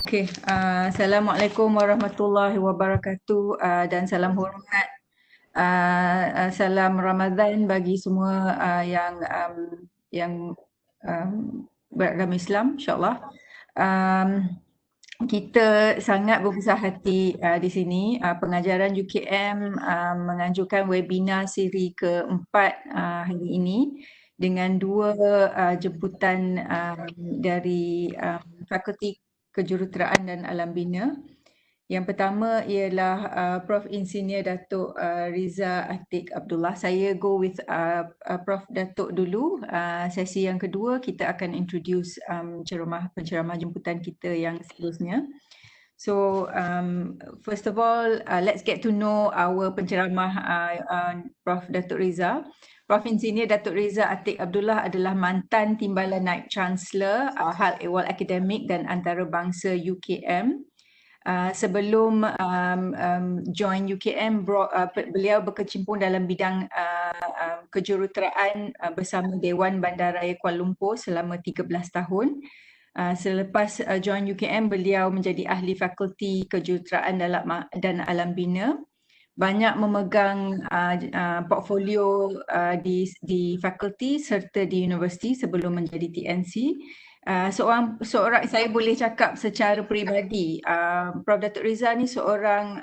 Okey, Assalamualaikum warahmatullahi wabarakatuh dan salam hormat. Salam Ramadan bagi semua yang beragama Islam, insyaAllah. Kita sangat berbesar hati di sini. Pengajaran UKM menganjurkan webinar siri keempat hari ini dengan dua jemputan dari Fakulti Kejuruteraan dan Alam Bina. Yang pertama ialah Prof. Insinyur Datuk Riza Atiq Abdullah. Saya go with Prof. Datuk dulu. Sesi yang kedua kita akan introduce penceramah jemputan kita yang seterusnya. So first of all, let's get to know our penceramah Prof. Datuk Riza. Prof. Insinyur Datuk Riza Atiq Abdullah adalah mantan Timbalan Naib Chancellor Hal Ehwal Akademik dan Antarabangsa UKM. Sebelum join UKM, beliau berkecimpung dalam bidang kejuruteraan bersama Dewan Bandaraya Kuala Lumpur selama 13 tahun. Selepas join UKM, beliau menjadi ahli Fakulti Kejuruteraan dan Alam Bina. Banyak memegang portfolio di fakulti serta di universiti sebelum menjadi TNC. Seorang saya boleh cakap secara peribadi, Prof. Datuk Riza ni seorang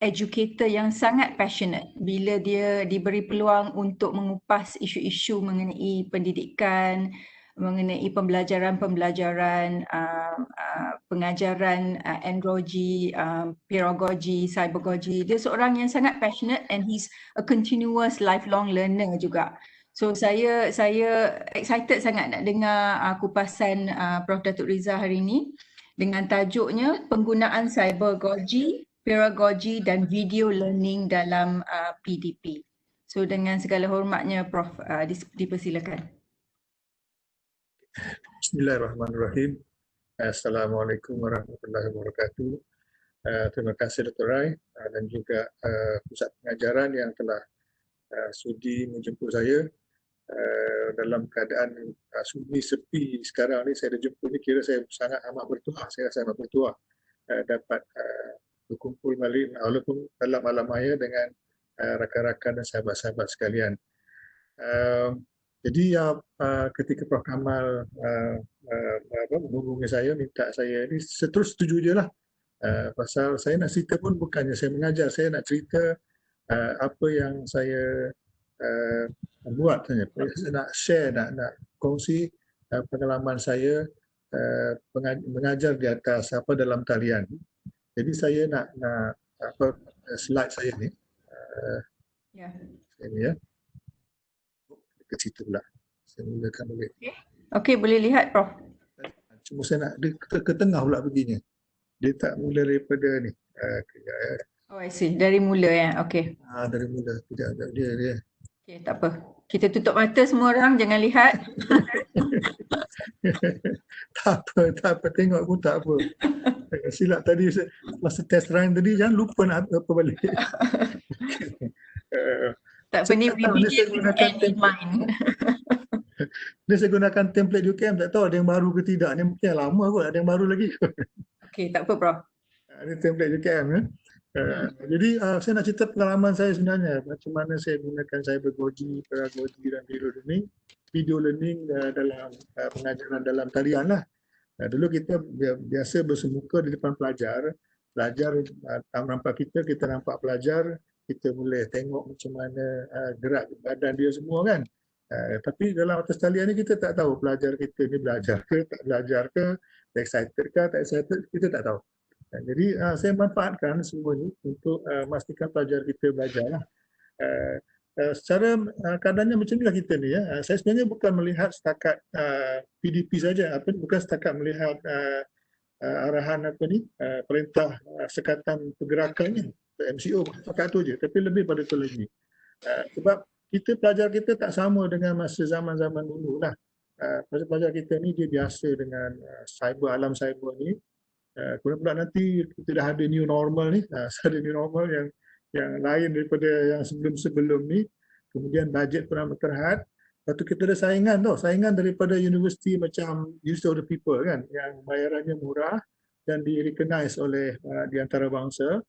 educator yang sangat passionate bila dia diberi peluang untuk mengupas isu-isu mengenai pendidikan, mengenai pembelajaran, pengajaran androgy, pedagogy, cybergogy. Dia seorang yang sangat passionate and he's a continuous lifelong learner juga. So saya excited sangat nak dengar kupasan Prof. Datuk Riza hari ini dengan tajuknya penggunaan cybergogy, pedagogy dan video learning dalam PdP. So dengan segala hormatnya Prof, dipersilakan. Bismillahirrahmanirrahim. Assalamualaikum warahmatullahi wabarakatuh. Terima kasih Dr. Rai dan juga pusat pengajaran yang telah sudi menjemput saya dalam keadaan sunyi sepi sekarang ni. Saya jemput ni kira saya sangat amat bertuah. Saya rasa amat bertuah dapat berkumpul balik walaupun dalam alam maya dengan rakan-rakan dan sahabat-sahabat sekalian. Jadi ketika Prof. Kamal menghubungi saya, minta saya ni terus setuju je lah. Pasal saya nak cerita pun bukannya saya mengajar, saya nak cerita apa yang saya buat saja. Saya nak share, nak kongsi pengalaman saya mengajar di atas dalam talian. Jadi saya nak slide saya ni. Ini ya. Ke situ pula. Saya mulakan boleh. Okey, boleh lihat Prof. Cuma saya nak ke tengah pula perginya. Dia tak mula daripada ni. Kejap ya. Oh, I see. Dari mula ya. Okey. Dari mula. Tidak dia. Okey, tak apa. Kita tutup mata semua orang, jangan lihat. Tak apa. Tengok pun tak apa. Silap tadi masa test run tadi jangan lupa nak apa balik. Tak apa, ni we begin with end in mind. Ni saya gunakan template UKM, tak tahu ada yang baru ke tidak. Ni mungkin lama kot, ada yang baru lagi. Okey, tak apa Prof. Ini template UKM ya. Jadi saya nak cerita pengalaman saya sebenarnya. Macam mana saya gunakan cybergogy, pedagogy dan video learning dalam pengajaran dalam talian lah. Dulu kita biasa bersemuka di depan pelajar. Pelajar nampak kita nampak pelajar. Kita boleh tengok macam mana gerak badan dia semua kan. Tapi dalam atas talian ni kita tak tahu pelajar kita ni belajar ke, tak belajar ke, excited ke, tak excited, kita tak tahu. Jadi saya manfaatkan semua ni untuk memastikan pelajar kita belajar lah. Secara keadaannya macam inilah kita ni ya. Saya sebenarnya bukan melihat setakat PdP saja, bukan setakat melihat arahan perintah sekatan pergerakannya. MCO pakai tu je, tapi lebih pada tu lagi. Sebab pelajar kita tak sama dengan masa zaman-zaman dulu lah. Pelajar kita ni dia biasa dengan alam cyber ni. Kemudian pula nanti kita dah ada new normal ni, ada new normal yang lain daripada yang sebelum-sebelum ni. Kemudian bajet pun amat terhad. Lepas tu kita ada saingan tau, saingan daripada universiti macam University of the People kan, yang bayarannya murah dan di-recognize oleh di antarabangsa.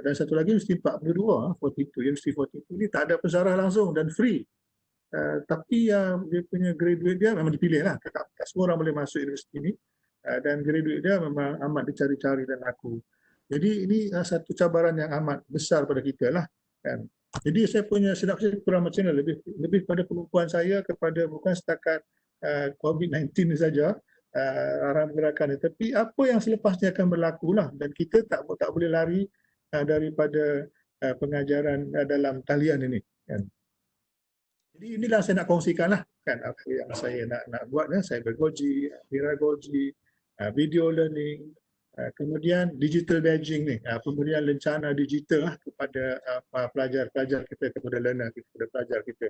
Dan satu lagi Universiti 42, 42, Universiti 42 ni tak ada pesarah langsung dan free. Tapi dia punya graduate dia memang dipilih lah, tak semua orang boleh masuk universiti ni. Dan graduate dia memang amat dicari-cari dan laku. Jadi ini satu cabaran yang amat besar pada kita lah kan. Jadi saya punya sinopsis kurang macam ni, lebih pada pengukuhan saya kepada bukan setakat COVID-19 saja, arahan gerakan ni, tapi apa yang selepasnya akan berlaku lah, dan kita tak boleh lari daripada pengajaran dalam talian ini kan. Jadi inilah saya nak kongsikan lah kan, apa yang saya nak buat ya, cybergoji, pedagogy, video learning, kemudian digital badging ni, pemberian lencana digital lah kepada pelajar-pelajar kita, kepada learner kita, kepada pelajar kita.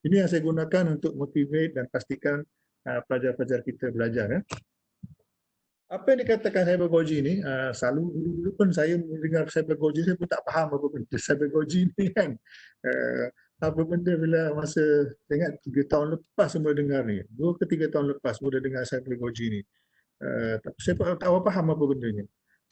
Ini yang saya gunakan untuk motivate dan pastikan pelajar-pelajar kita belajar ya. Apa yang dikatakan cybergoji ni, selalu dulu pun saya mendengar cybergoji, saya pun tak faham apa benda cybergoji ni kan. Apa benda bila masa ingat 3 tahun lepas mula dengar ni, 2 ke 3 tahun lepas mula dengar cybergoji ni. Tapi saya tak faham apa benda ni.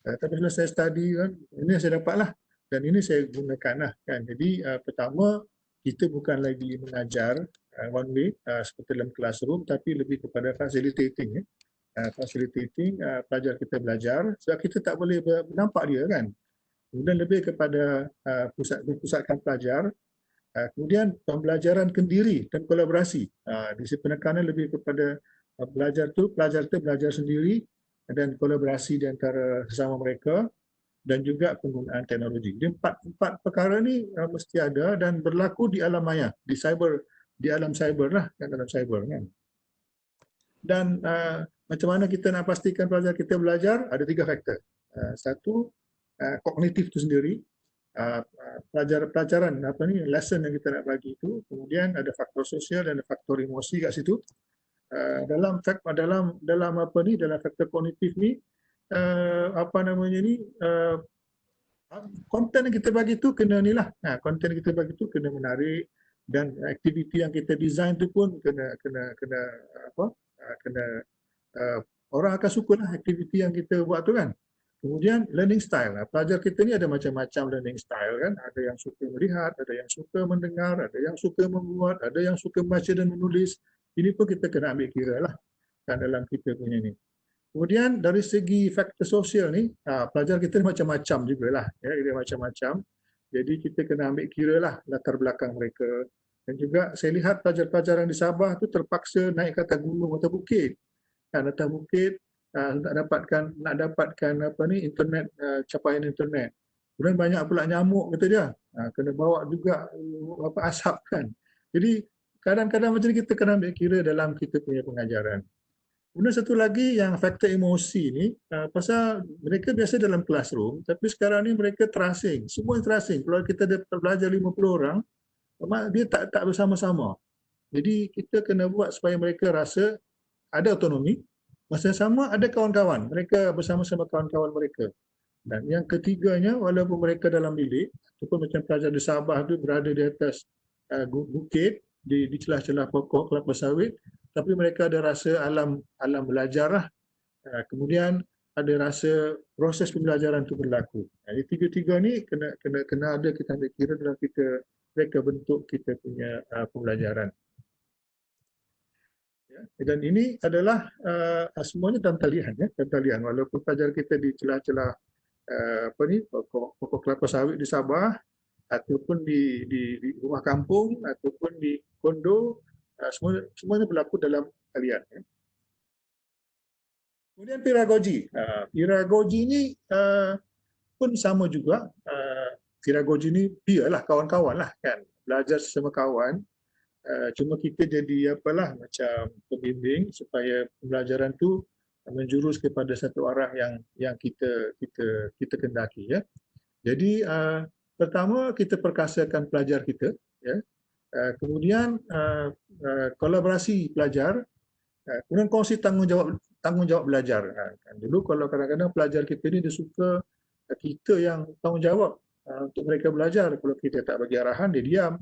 Tapi bila saya study kan, ini saya dapat lah. Dan ini saya gunakan lah kan. Jadi pertama, kita bukan lagi mengajar one way seperti dalam classroom, tapi lebih kepada facilitating ya. Facilitating pelajar kita belajar, sebab kita tak boleh nampak dia kan. Kemudian lebih kepada pusatkan pelajar. Kemudian pembelajaran kendiri dan kolaborasi. Di sini penekanan lebih kepada pelajar tu belajar sendiri dan kolaborasi di antara sesama mereka, dan juga penggunaan teknologi. Jadi empat perkara ni mesti ada dan berlaku di alam maya, di alam cyber lah, kan, dalam cyber kan. Dan macam mana kita nak pastikan pelajar kita belajar? Ada 3 faktor. Satu, kognitif itu sendiri, pelajaran lesson yang kita nak bagi itu. Kemudian ada faktor sosial dan ada faktor emosi kat situ. Dalam faktor kognitif ni, konten yang kita bagi tu kena ni lah. Konten yang kita bagi tu kena menarik, dan aktiviti yang kita design tu pun kena orang akan suka lah aktiviti yang kita buat tu kan. Kemudian learning style. Pelajar kita ni ada macam-macam learning style kan. Ada yang suka melihat, ada yang suka mendengar, ada yang suka membuat, ada yang suka membaca dan menulis. Ini pun kita kena ambil kira lah kan dalam kita punya ni. Kemudian dari segi faktor sosial ni, pelajar kita ni macam-macam jugalah. Ya, dia macam-macam. Jadi kita kena ambil kira lah latar belakang mereka. Dan juga saya lihat pelajar-pelajar yang di Sabah tu terpaksa naik ke atas gunung atau bukit. Kan, atas bukit nak dapatkan internet, capaian internet. Kemudian banyak pula nyamuk kata dia. Kena bawa juga asap kan. Jadi kadang-kadang macam ni kita kena ambil kira dalam kita punya pengajaran. Kemudian satu lagi yang faktor emosi ni, pasal mereka biasa dalam classroom, tapi sekarang ni mereka terasing. Semua terasing. Kalau kita belajar 50 orang, dia tak bersama-sama. Jadi kita kena buat supaya mereka rasa ada autonomi, masa sama ada kawan-kawan. Mereka bersama-sama kawan-kawan mereka. Dan yang ketiganya, walaupun mereka dalam bilik, ataupun macam pelajar di Sabah tu berada di atas bukit, di celah-celah pokok kelapa sawit, tapi mereka ada rasa alam belajar lah. Kemudian ada rasa proses pembelajaran itu berlaku. Jadi tiga-tiga ni kena ada kita ambil kira dalam mereka bentuk kita punya pembelajaran. Ya, dan ini adalah semuanya dalam talian ya, dalam talian. Walaupun pelajar kita di celah-celah pokok kelapa sawit di Sabah, ataupun di rumah kampung, ataupun di kondo, semuanya berlaku dalam talian. Ya. Kemudian pedagogi. Pedagogi ini pun sama juga. Pedagogi ini biarlah kawan-kawan lah kan, belajar sesama kawan. Cuma kita jadi macam pembimbing supaya pembelajaran tu menjurus kepada satu arah yang kita kendaki ya. Jadi pertama kita perkasakan pelajar kita ya. Kemudian kolaborasi pelajar, kemudian kongsi tanggungjawab belajar. Dulu kalau kadang-kadang pelajar kita ni dia suka kita yang tanggungjawab untuk mereka belajar. Kalau kita tak bagi arahan dia diam.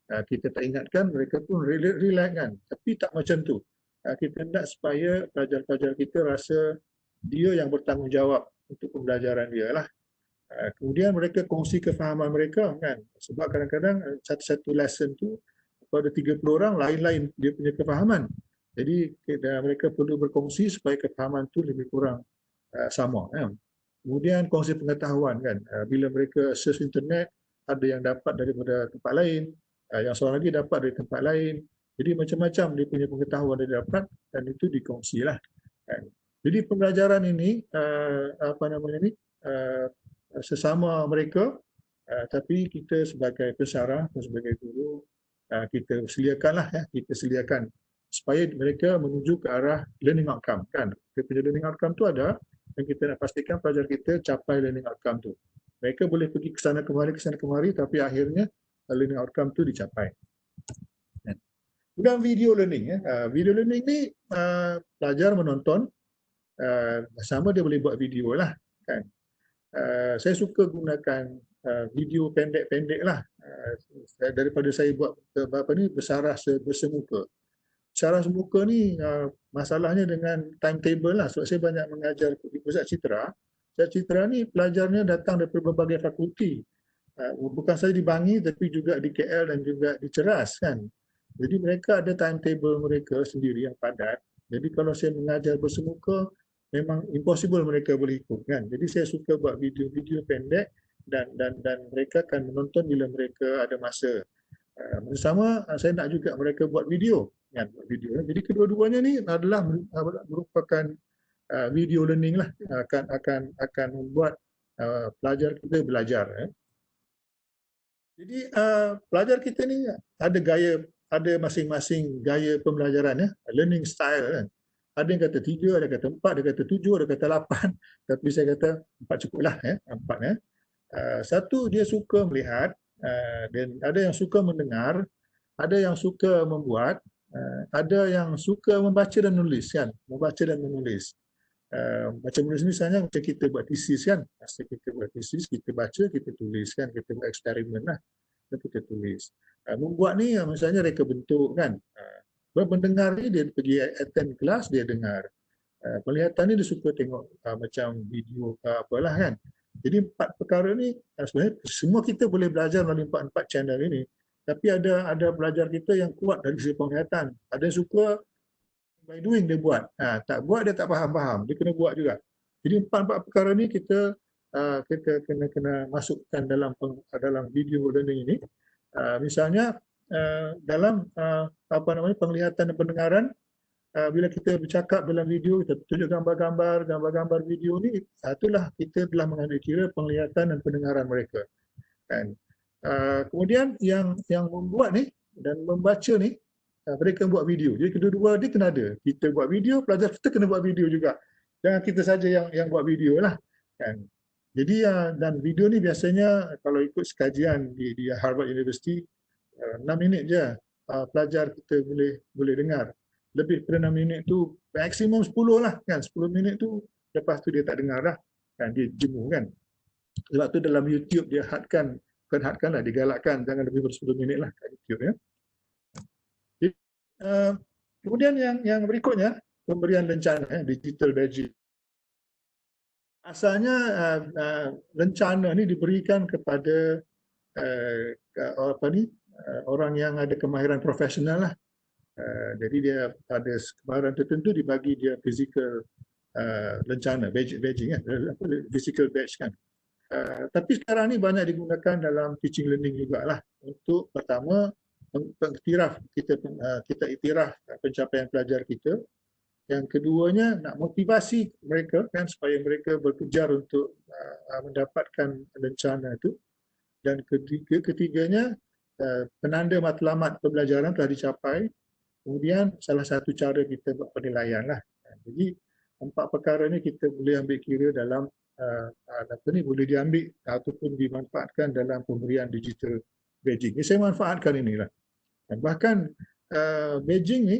Kita tak ingatkan, mereka pun relax kan. Tapi tak macam tu. Kita nak supaya pelajar-pelajar kita rasa dia yang bertanggungjawab untuk pembelajaran dia lah. Kemudian mereka kongsi kefahaman mereka kan. Sebab kadang-kadang satu-satu lesson tu pada 30 orang lain-lain dia punya kefahaman. Jadi mereka perlu berkongsi supaya kefahaman tu lebih kurang sama kan. Kemudian kongsi pengetahuan kan. Bila mereka search internet, ada yang dapat daripada tempat lain, yang seorang lagi dapat dari tempat lain. Jadi macam-macam dia punya pengetahuan dia dapat dan itu dikongsilah. Kan. Jadi pembelajaran ini sesama mereka, tapi kita sebagai pesara, sebagai guru, kita sediakan supaya mereka menuju ke arah learning outcome kan. Kita punya learning outcome tu ada dan kita nak pastikan pelajar kita capai learning outcome tu. Mereka boleh pergi ke sana kemari tapi akhirnya learning outcome tu dicapai. Kemudian video learning. Video learning ni pelajar menonton, sama dia boleh buat video lah kan. Saya suka gunakan video pendek-pendek lah daripada saya buat bersarah bersemuka. Bersarah semuka ni masalahnya dengan timetable lah, sebab saya banyak mengajar di pusat citra. Pusat citra ni pelajarnya datang daripada berbagai fakulti, bukan saja di Bangi tapi juga di KL dan juga di Ceras kan. Jadi mereka ada timetable mereka sendiri yang padat. Jadi kalau saya mengajar bersemuka, memang impossible mereka boleh ikut kan. Jadi saya suka buat video-video pendek dan mereka akan menonton bila mereka ada masa. Bersama saya nak juga mereka buat video kan, buat video. Jadi kedua-duanya ni adalah merupakan video learning lah, akan membuat pelajar kita belajar. Jadi pelajar kita ni ada masing-masing gaya pembelajaran ya, learning style kan. Ada yang kata 3, ada yang kata 4, ada yang kata 7, ada yang kata 8. Tapi saya kata 4 cukuplah ya, 4 ya. Satu, dia suka melihat, dan ada yang suka mendengar, ada yang suka membuat, ada yang suka membaca dan menulis kan, membaca dan menulis. Macam menulis ni misalnya macam kita buat thesis kan, masa kita buat thesis, kita baca, kita tulis kan, kita buat eksperimen lah, dan kita tulis. Membuat ni misalnya reka bentuk kan, mendengar ni dia pergi attend kelas, dia dengar. Penglihatan ni dia suka tengok macam video ke apalah kan. Jadi 4 perkara ni sebenarnya semua kita boleh belajar melalui 4 channel ini. Tapi ada pelajar kita yang kuat dari segi penglihatan. Ada yang suka by doing dia buat. Tak buat dia tak faham-faham. Dia kena buat juga. Jadi 4 perkara ni kita kena masukkan dalam video learning ini. Misalnya dalam penglihatan dan pendengaran, bila kita bercakap dalam video, kita tunjuk gambar-gambar video ni, itulah kita telah mengambil kira penglihatan dan pendengaran mereka kan. Kemudian yang membuat ni dan membaca ni, mereka buat video. Jadi kedua-dua dia kena ada. Kita buat video, pelajar kita kena buat video juga. Jangan kita saja yang buat video lah kan. Jadi dan video ni biasanya kalau ikut sekajian di Harvard University, 6 minit je pelajar kita boleh dengar. Lebih daripada 6 minit tu maksimum 10 lah kan. 10 minit tu lepas tu dia tak dengar dah kan, dia jemu kan. Sebab tu dalam YouTube dia digalakkan jangan lebih dari 10 minit lah kat YouTube ya. Jadi, kemudian yang berikutnya pemberian lencana digital badging. Asalnya lencana ni diberikan kepada orang yang ada kemahiran profesional lah. Jadi dia ada kemahiran tertentu dibagi dia physical lencana, badging physical badge kan. Tapi sekarang ni banyak digunakan dalam teaching learning jugalah. Untuk pertama pengiktiraf kita iktiraf pencapaian pelajar kita. Yang keduanya nak motivasi mereka kan supaya mereka berkejar untuk mendapatkan lencana itu. Dan ketiganya penanda matlamat pembelajaran telah dicapai. Kemudian salah satu cara kita buat penilaian lah. Jadi 4 perkara ni kita boleh ambil kira dalam boleh diambil ataupun dimanfaatkan dalam pemberian digital badging. Ini saya manfaatkan inilah. Bahkan badging ni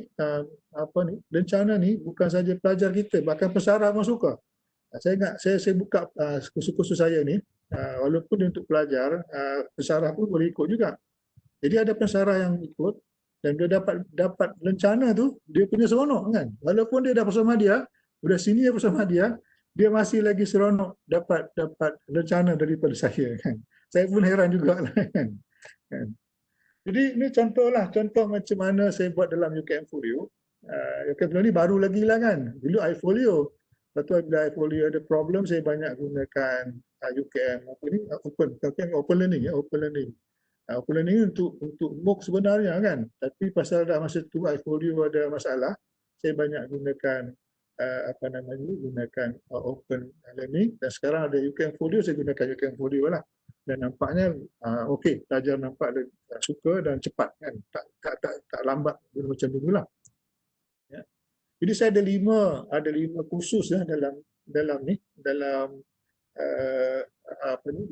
lencana ni bukan saja pelajar kita, bahkan pesara pun suka. Saya buka kursus-kursus saya ni, walaupun untuk pelajar, pesara pun boleh ikut juga. Jadi ada pensyarah yang ikut dan dia dapat lencana tu, dia punya seronok kan. Walaupun dia dah bersama dia, sudah senior bersama dia masih lagi seronok dapat lencana daripada saya kan. Saya pun heran jugalah kan. Jadi ini contoh macam mana saya buat dalam UKM Folio. UKM Folio ni baru lagi lah kan. Dulu iFolio. Lepas tu bila iFolio ada problem, saya banyak gunakan UKM open learning. Open learning untuk MOOC sebenarnya kan. Tapi pasal dah masa tu iFolio ada masalah, saya banyak gunakan gunakan open learning, dan sekarang ada UKM Folio, saya gunakan UKM Folio lah. Dan nampaknya okey, pelajar nampak dia suka dan cepat kan, tak lambat macam dulu lah. Ya. Jadi saya ada lima kursus ya dalam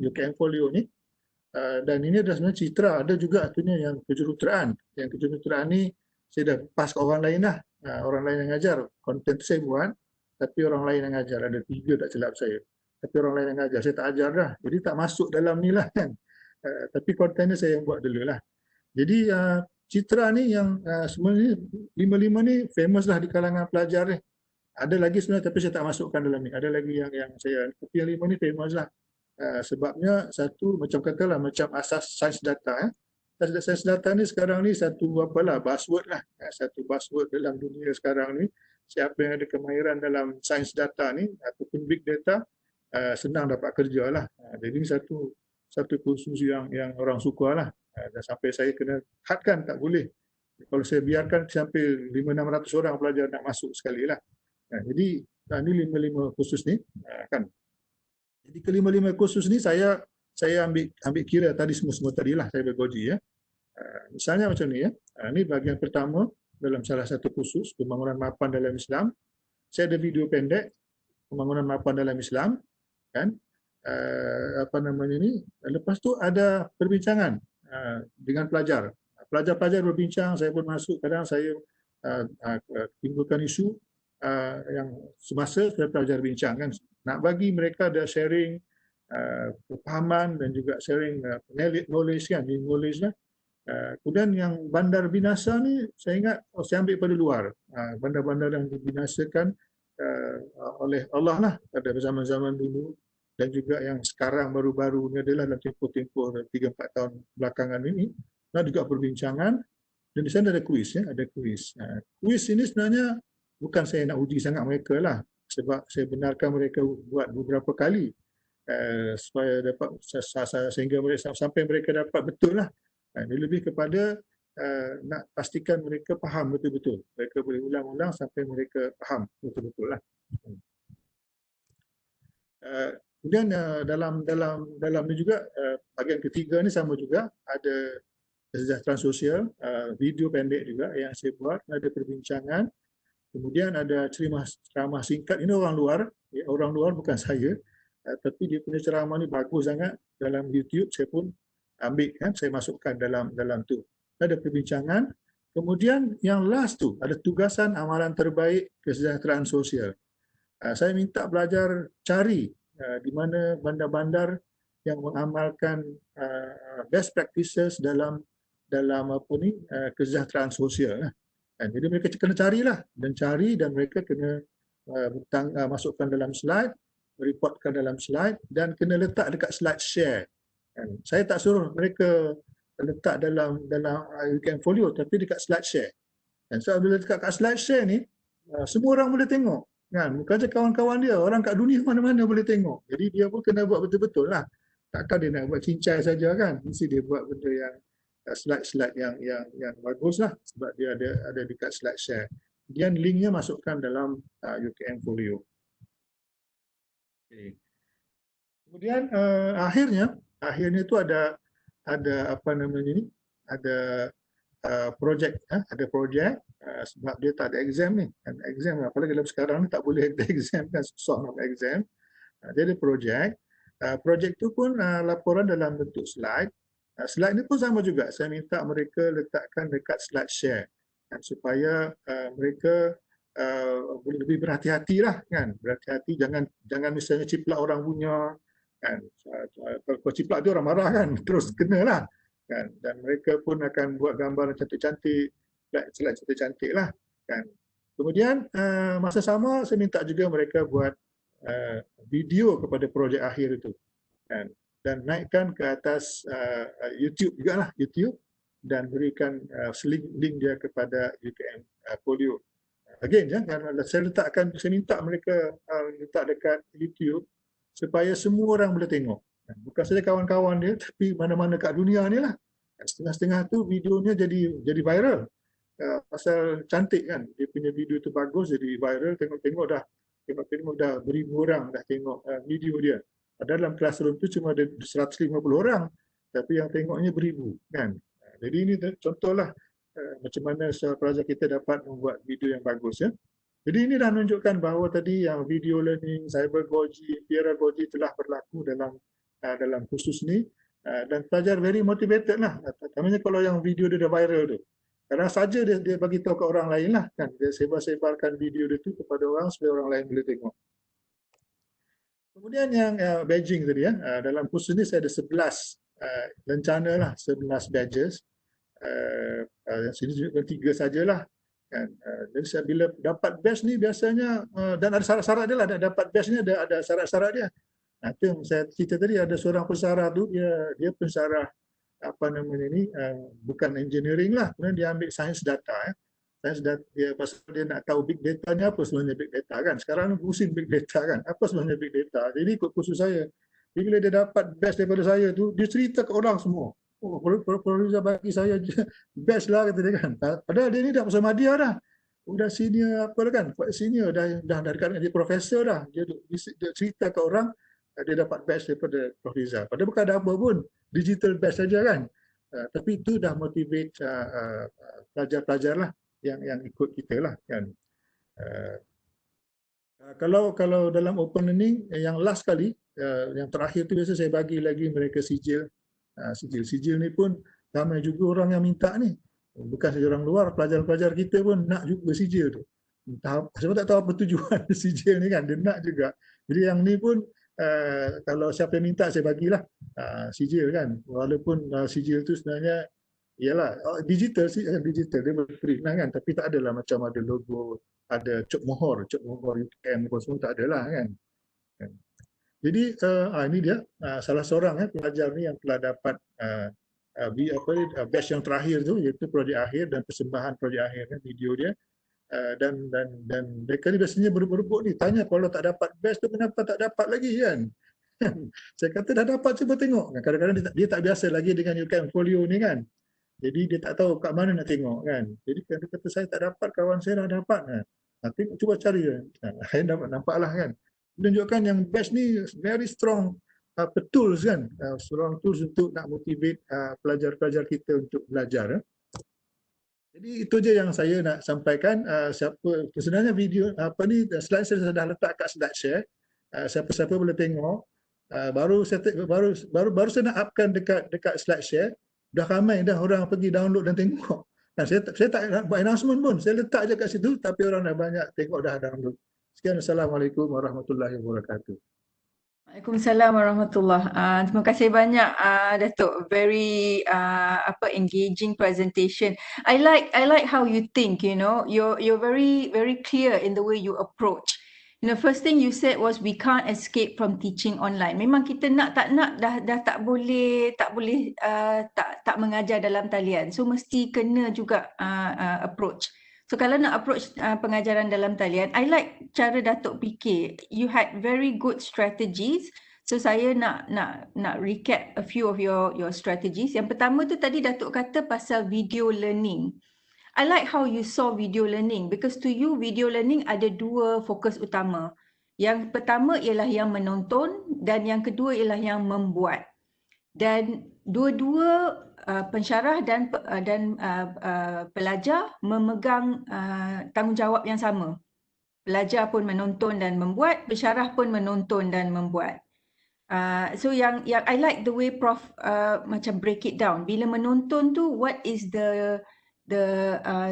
UKM Folio ni. Dan ini adalah sebenarnya citra, ada juga artinya yang kejuruteraan. Yang kejuruteraan ni saya dah pas ke orang lain lah. Orang lain yang ngajar, konten tu saya buat, tapi orang lain yang ngajar, ada 3 tak silap saya. Tapi orang lain yang ngajar, saya tak ajar dah. Jadi tak masuk dalam ni lah kan. Tapi kontennya saya yang buat dulu lah. Jadi citra ni yang sebenarnya 5 ni famous lah di kalangan pelajar ni. Ada lagi sebenarnya tapi saya tak masukkan dalam ni. Ada lagi yang saya, tapi yang 5 ni famous lah. Sebabnya satu macam katalah macam asas sains data. Sains data ni sekarang ni satu buzzword lah. Satu buzzword dalam dunia sekarang ni. Siapa yang ada kemahiran dalam sains data ni ataupun big data, senang dapat kerja lah. Jadi ini satu kursus yang orang suka lah. Dan sampai saya kena hadkan, tak boleh. Kalau saya biarkan sampai 500-600 orang pelajar nak masuk sekali lah. Jadi ini 5 kursus ni kan. Jadi kelima-lima kursus ni saya ambil kira tadi semua tadi lah, saya bergoji ya. Misalnya macam ni ya. Ini bahagian pertama dalam salah satu kursus pembangunan mapan dalam Islam. Saya ada video pendek pembangunan mapan dalam Islam kan. Lepas tu ada perbincangan dengan pelajar. Pelajar-pelajar berbincang, saya pun masuk, kadang saya timbulkan isu yang semasa pelajar bincang kan, nak bagi mereka ada sharing kepahaman dan juga sharing knowledge kan, knowledge lah. Kemudian yang bandar binasa ni saya ingat saya ambil pada luar. Bandar-bandar yang dibinasakan oleh Allah lah pada zaman-zaman dulu, dan juga yang sekarang baru-baru ni adalah dalam tempoh 3-4 tahun belakangan ini. Juga perbincangan, dan di sana ada kuis ya, ada kuis. Kuis ini sebenarnya bukan saya nak uji sangat mereka lah, sebab saya benarkan mereka buat beberapa kali supaya dapat sehingga mereka sampai mereka dapat betul lah. Ini lebih kepada nak pastikan mereka faham betul-betul. Mereka boleh ulang-ulang sampai mereka faham betul-betul lah. Kemudian dalam ni juga bahagian ketiga ni sama juga, ada kesejahteraan sosial, video pendek juga yang saya buat, ada perbincangan, kemudian ada ceramah singkat. Ini orang luar bukan saya, tapi dia punya ceramah ni bagus sangat dalam YouTube, saya pun ambil kan, saya masukkan dalam tu. Ada perbincangan, kemudian yang last tu ada tugasan amalan terbaik kesejahteraan sosial. Saya minta pelajar cari di mana bandar-bandar yang mengamalkan best practices dalam kesejahteraan sosial. Jadi mereka kena carilah, dan mereka kena masukkan dalam slide, reportkan dalam slide, dan kena letak dekat slide share. Saya tak suruh mereka letak dalam UKM Folio, tapi dekat slide share. Dan so bila dekat slide share ni, semua orang boleh tengok. Kan? Bukan saja kawan-kawan dia, orang kat dunia mana-mana boleh tengok. Jadi dia pun kena buat betul-betul lah. Takkan dia nak buat cincai saja kan. Mesti dia buat benda yang slide-slide yang bagus lah, sebab dia ada dekat slide share. Kemudian linknya masukkan dalam UKM Folio. Okay. Kemudian akhirnya tu ada projek, sebab dia tak ada exam ni. Exam apalagi dalam sekarang ni tak boleh ada exam kan, susah nak exam. Dia ada projek. Projek tu pun laporan dalam bentuk slide. Slide ni pun sama juga, saya minta mereka letakkan dekat slide share supaya mereka boleh lebih berhati-hati lah kan, berhati-hati, jangan misalnya ciplak orang punya kan, kalau ciplak tu orang marah kan, terus kena lah. kan, dan mereka pun akan buat gambar yang cantik-cantik, slide cantik-cantik lah kan. Kemudian masa sama saya minta juga mereka buat video kepada projek akhir itu kan, dan naikkan ke atas YouTube juga lah, YouTube, dan berikan link dia kepada UKM Folio. Again ya, saya minta mereka letak dekat YouTube supaya semua orang boleh tengok. Bukan saja kawan-kawan dia, tapi mana-mana kat dunia ni lah. Setengah-setengah tu videonya jadi viral. Pasal cantik kan, dia punya video tu bagus jadi viral, tengok-tengok dah beribu orang dah tengok video dia. Padahal dalam classroom tu cuma ada 150 orang, tapi yang tengoknya beribu kan. Jadi ini contohlah macam mana pelajar kita dapat membuat video yang bagus ya. Jadi ini dah menunjukkan bahawa tadi yang video learning, cybergogy, pedagogy telah berlaku dalam kursus ni, dan pelajar very motivated lah. Terutamanya kalau yang video dia dah viral tu. Kadang saja dia bagi tahu ke orang lain lah kan, dia sebar-sebarkan video dia tu kepada orang supaya orang lain boleh tengok. Kemudian yang badging tadi ya, dalam kursus ni saya ada 11 rencana lah, 11 badges. Yang sini tunjukkan 3 sajalah kan. Jadi saya bila dapat badge ni biasanya dan ada syarat-syarat dia lah, dapat badge ni ada syarat-syarat dia. Itu yang saya cerita tadi, ada seorang pensarah tu dia pensarah apa namanya ni, bukan engineering lah, kemudian dia ambil sains data ya. Sains data dia pasal dia nak tahu big data ni apa sebenarnya big data kan. Sekarang ni pusing big data kan. Apa sebenarnya big data? Jadi ikut kursus saya. Jadi bila dia dapat badge daripada saya tu, dia cerita ke orang semua. Oh, Profesor bagi saya best lah kata dia kan. Padahal dia ni dah pasal media dah. Udah senior apa dah kan. Senior dah dekat dia profesor dah. Dia cerita ke orang dia dapat badge daripada Prof Rizal. Padahal bukan ada apa pun. Digital badge saja kan. Tapi itu dah motivate pelajar-pelajar lah yang ikut kita lah kan. Kalau dalam open learning yang last kali, yang terakhir tu biasa saya bagi lagi mereka sijil. Sijil ni pun ramai juga orang yang minta ni. Bukan saja orang luar, pelajar-pelajar kita pun nak juga sijil tu. Entah sebab tak tahu apa tujuan sijil ni kan, dia nak juga. Jadi yang ni pun kalau siapa yang minta saya bagilah sijil kan. Walaupun sijil tu sebenarnya ialah digital dia berprint kan, tapi tak adalah macam ada logo, ada cok mohor UKM semua tak adalah kan. Jadi ini dia salah seorang pelajar ni yang telah dapat batch yang terakhir tu, iaitu projek akhir dan persembahan projek akhir video dia. Dan mereka ni biasanya berebut ni tanya, kalau tak dapat batch tu kenapa tak dapat lagi kan. Saya kata dah dapat, cuba tengok. Kadang-kadang dia tak biasa lagi dengan UKM Folio ni kan. Jadi dia tak tahu kat mana nak tengok kan. Jadi dia kata saya tak dapat, kawan saya dah dapat. Nanti cuba cari kan. Saya dapat nampaklah kan. Menunjukkan yang batch ni very strong tools kan. Strong tools untuk nak motivate pelajar-pelajar kita untuk belajar. Jadi itu je yang saya nak sampaikan. Sebenarnya video slide saya dah letak kat slide share. Siapa-siapa boleh tengok. Baru saya nak upkan dekat slide share. Dah ramai dah orang pergi download dan tengok. Saya tak nak buat announcement pun. Saya letak je kat situ, tapi orang dah banyak tengok, dah download. Sekian, Assalamualaikum warahmatullahi wabarakatuh. Waalaikumsalam warahmatullahi. Terima kasih banyak Datuk. Very engaging presentation. I like how you think, you know. You're very clear in the way you approach. You know, first thing you said was we can't escape from teaching online. Memang kita nak tak nak dah tak boleh tak mengajar dalam talian. So mesti kena juga approach. So kalau nak approach pengajaran dalam talian, I like cara Datuk fikir. You had very good strategies. So saya nak recap a few of your strategies. Yang pertama tu tadi Datuk kata pasal video learning. I like how you saw video learning because to you video learning ada dua fokus utama. Yang pertama ialah yang menonton dan yang kedua ialah yang membuat. Dan dua-dua pensyarah dan pelajar memegang tanggungjawab yang sama. Pelajar pun menonton dan membuat, pensyarah pun menonton dan membuat. So yang I like the way Prof macam break it down. Bila menonton tu, what is the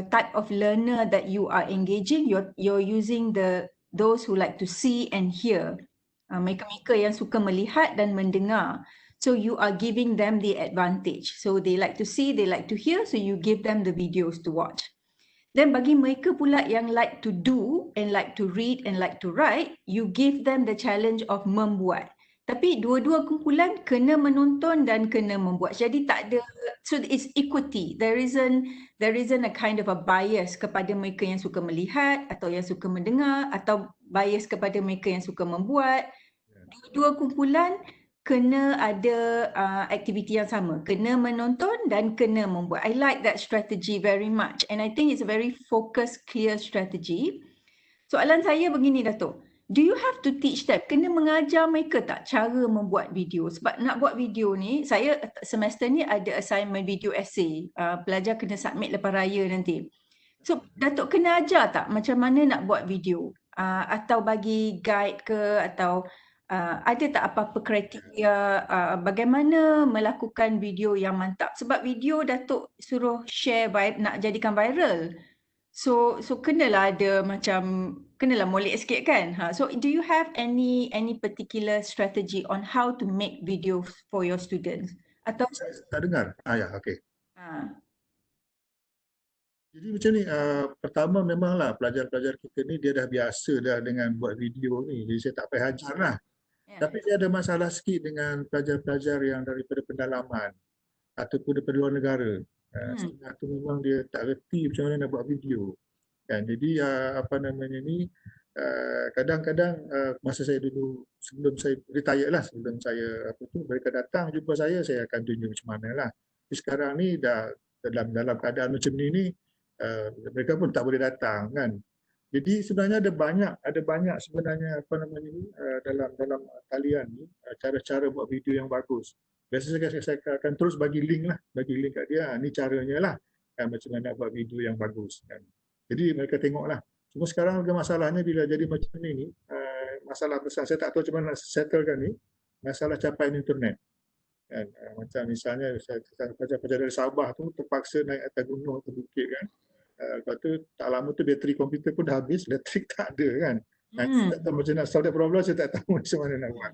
type of learner that you are engaging? You're using those who like to see and hear. Mereka-mereka yang suka melihat dan mendengar. So you are giving them the advantage. So they like to see, they like to hear, so you give them the videos to watch. Then bagi mereka pula yang like to do and like to read and like to write, you give them the challenge of membuat. Tapi dua-dua kumpulan kena menonton dan kena membuat. Jadi tak ada, so it's equity. There isn't a kind of a bias kepada mereka yang suka melihat atau yang suka mendengar atau bias kepada mereka yang suka membuat. Dua kumpulan kena ada aktiviti yang sama, kena menonton dan kena membuat. I like that strategy very much and I think it's a very focused, clear strategy. Soalan saya begini Datuk, do you have to teach them, kena mengajar mereka tak cara membuat video? Sebab nak buat video ni, saya semester ni ada assignment video essay, pelajar kena submit lepas raya nanti. So Datuk kena ajar tak macam mana nak buat video? Atau bagi guide ke atau ada tak apa-apa kriteria bagaimana melakukan video yang mantap? Sebab video Datuk suruh share nak jadikan viral. So kenalah ada macam, kenalah molek sikit kan? So do you have any particular strategy on how to make videos for your students? Atau Saya tak dengar. Ya, okey. ha, Jadi macam ni, pertama memanglah pelajar-pelajar kita ni dia dah biasa dah dengan buat video ni. Jadi saya tak payah ajar lah. ya. Tapi saya ada masalah sikit dengan pelajar-pelajar yang daripada pendalaman ataupun daripada luar negara. Setengah tu memang dia tak reti macam mana nak buat video. Kan? Jadi apa namanya ni, kadang-kadang masa saya dulu, sebelum saya retire lah, sebelum saya mereka datang jumpa saya akan tunjuk macam mana lah. Tapi sekarang ni dah dalam keadaan macam ni, mereka pun tak boleh datang kan. Jadi sebenarnya ada banyak sebenarnya apa namanya ni, dalam talian ni cara-cara buat video yang bagus. Biasanya saya akan terus bagi link kat dia, ni caranya lah kan, macam mana nak buat video yang bagus kan. Jadi mereka tengoklah. Cuma sekarang ada masalahnya bila jadi macam ni, masalah besar, saya tak tahu macam mana nak settlekan ni, masalah capaian internet. Kan? Macam misalnya pelajar dari Sabah tu terpaksa naik atas gunung atau bukit kan. Lepas tu tak lama tu bateri komputer pun dah habis, elektrik tak ada kan. Saya tak tahu macam nak solve that problem, saya tak tahu macam mana nak buat.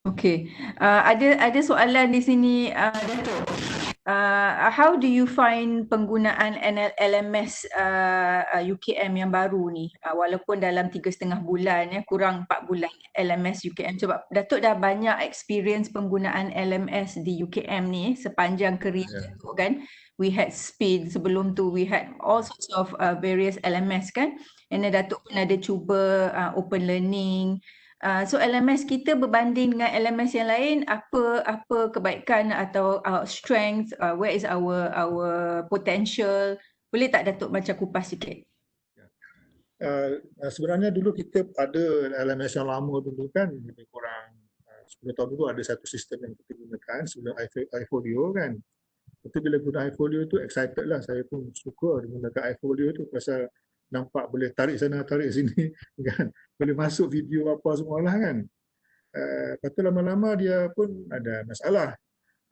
Okay. Ada soalan di sini, Datuk. How do you find penggunaan LMS UKM yang baru ni? Walaupun dalam 3,5 bulan, kurang 4 bulan LMS UKM. Sebab Datuk dah banyak experience penggunaan LMS di UKM ni sepanjang kerjaya Datuk kan. We had Speed, sebelum tu we had all sorts of various LMS kan. And then Datuk pun ada cuba open learning. So LMS kita berbanding dengan LMS yang lain, apa kebaikan atau strength, where is our potential? Boleh tak Datuk macam kupas sikit? Sebenarnya dulu kita ada LMS yang lama dulu kan, lebih kurang 10 tahun dulu ada satu sistem yang kita gunakan sebelum iFolio kan. Itu bila guna iFolio tu excited lah, saya pun suka menggunakan iFolio tu pasal nampak boleh tarik sana tarik sini kan, boleh masuk video apa semualah kan. Lepas tu lama-lama dia pun ada masalah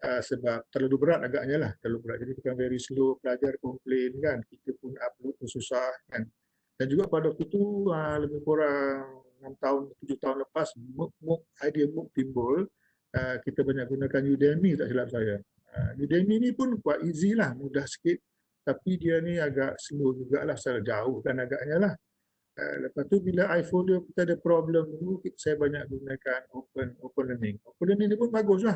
sebab terlalu berat agaknya lah, terlalu berat, jadi bukan very slow, pelajar komplain kan, kita pun upload pun susah kan. Dan juga pada waktu tu lebih kurang 6 tahun, 7 tahun lepas idea MOOC timbul, kita banyak gunakan Udemy tak silap saya. Udemy ni pun quite easy lah, mudah sikit, tapi dia ni agak slow jugalah, secara jauh kan agaknya lah. Lepas tu bila iFolio kita ada problem dulu, saya banyak gunakan open learning. Open learning ni pun bagus lah,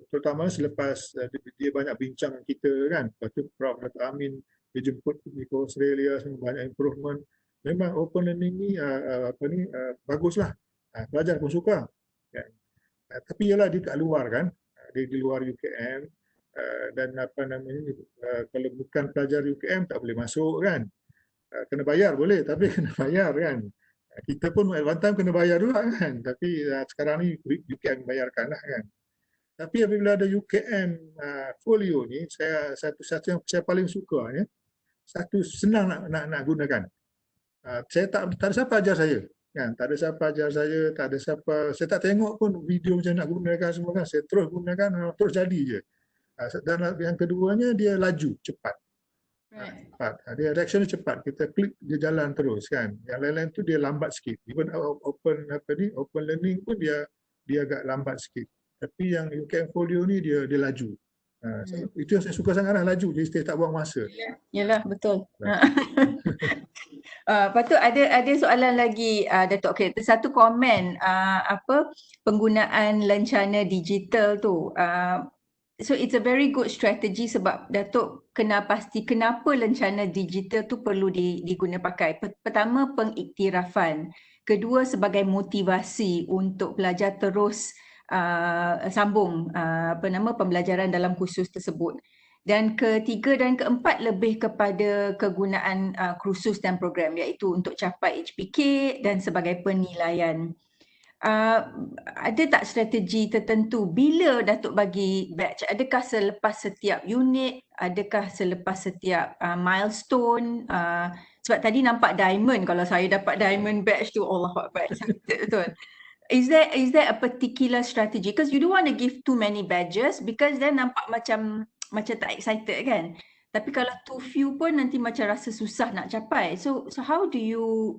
terutama selepas dia banyak bincang dengan kita kan. Lepas tu Prof. Dr. Amin dia jemput pergi ke Australia, banyak improvement. Memang open learning ni bagus lah, pelajar pun suka kan. Tapi ialah dia kat luar kan, dia di luar UKM, dan apa namanya, kalau bukan pelajar UKM tak boleh masuk kan. Kena bayar boleh, tapi kena bayar kan. Kita pun at one time kena bayar juga kan, tapi sekarang ni UKM bayarkan lah kan. Tapi apabila ada UKM folio ni, satu yang saya paling suka ya, satu senang nak gunakan. Saya tak ada siapa ajar saya kan, tak ada siapa ajar saya, tak ada siapa, saya tak tengok pun video macam nak gunakan semua kan, saya terus gunakan, terus jadi je. Dan yang keduanya dia laju, cepat. Cepat. Dia reaction cepat, kita klik dia jalan terus kan. Yang lain-lain tu dia lambat sikit. Even open learning pun dia dia agak lambat sikit. Tapi yang UKM Folio ni dia laju. Itu yang saya suka sangatlah, laju. Jadi saya tak buang masa. Yalah, betul. Lepas tu ada soalan lagi, Datuk. Okay, satu komen penggunaan lencana digital tu. So it's a very good strategy sebab Datuk kena pasti kenapa lencana digital tu perlu diguna pakai. Pertama, pengiktirafan. Kedua, sebagai motivasi untuk pelajar terus sambung pembelajaran dalam kursus tersebut. Dan ketiga dan keempat lebih kepada kegunaan kursus dan program, iaitu untuk capai HPK dan sebagai penilaian. Ada tak strategi tertentu bila Datuk bagi batch? Adakah selepas setiap unit? Adakah selepas setiap milestone? Sebab tadi nampak diamond. Kalau saya dapat diamond batch tu, Allahuakbar, betul. Is there a particular strategy? Because you don't want to give too many badges because then nampak macam tak excited kan. Tapi kalau too few pun nanti macam rasa susah nak capai. So how do you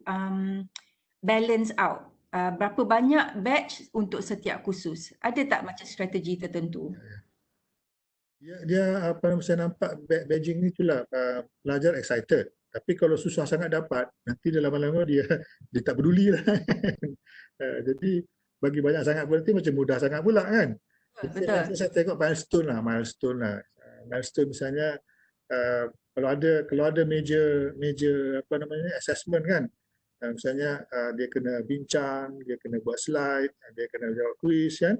balance out? Berapa banyak batch untuk setiap kursus? Ada tak macam strategi tertentu? Dia saya nampak badging ni itulah pelajar excited. Tapi kalau susah sangat dapat, nanti dia lama-lama dia tak peduli lah. Jadi bagi banyak sangat berarti macam mudah sangat pula kan. Betul. Saya tengok milestone lah. Milestone misalnya kalau ada major assessment kan. Misalnya dia kena bincang, dia kena buat slide, dia kena jawab kuis kan.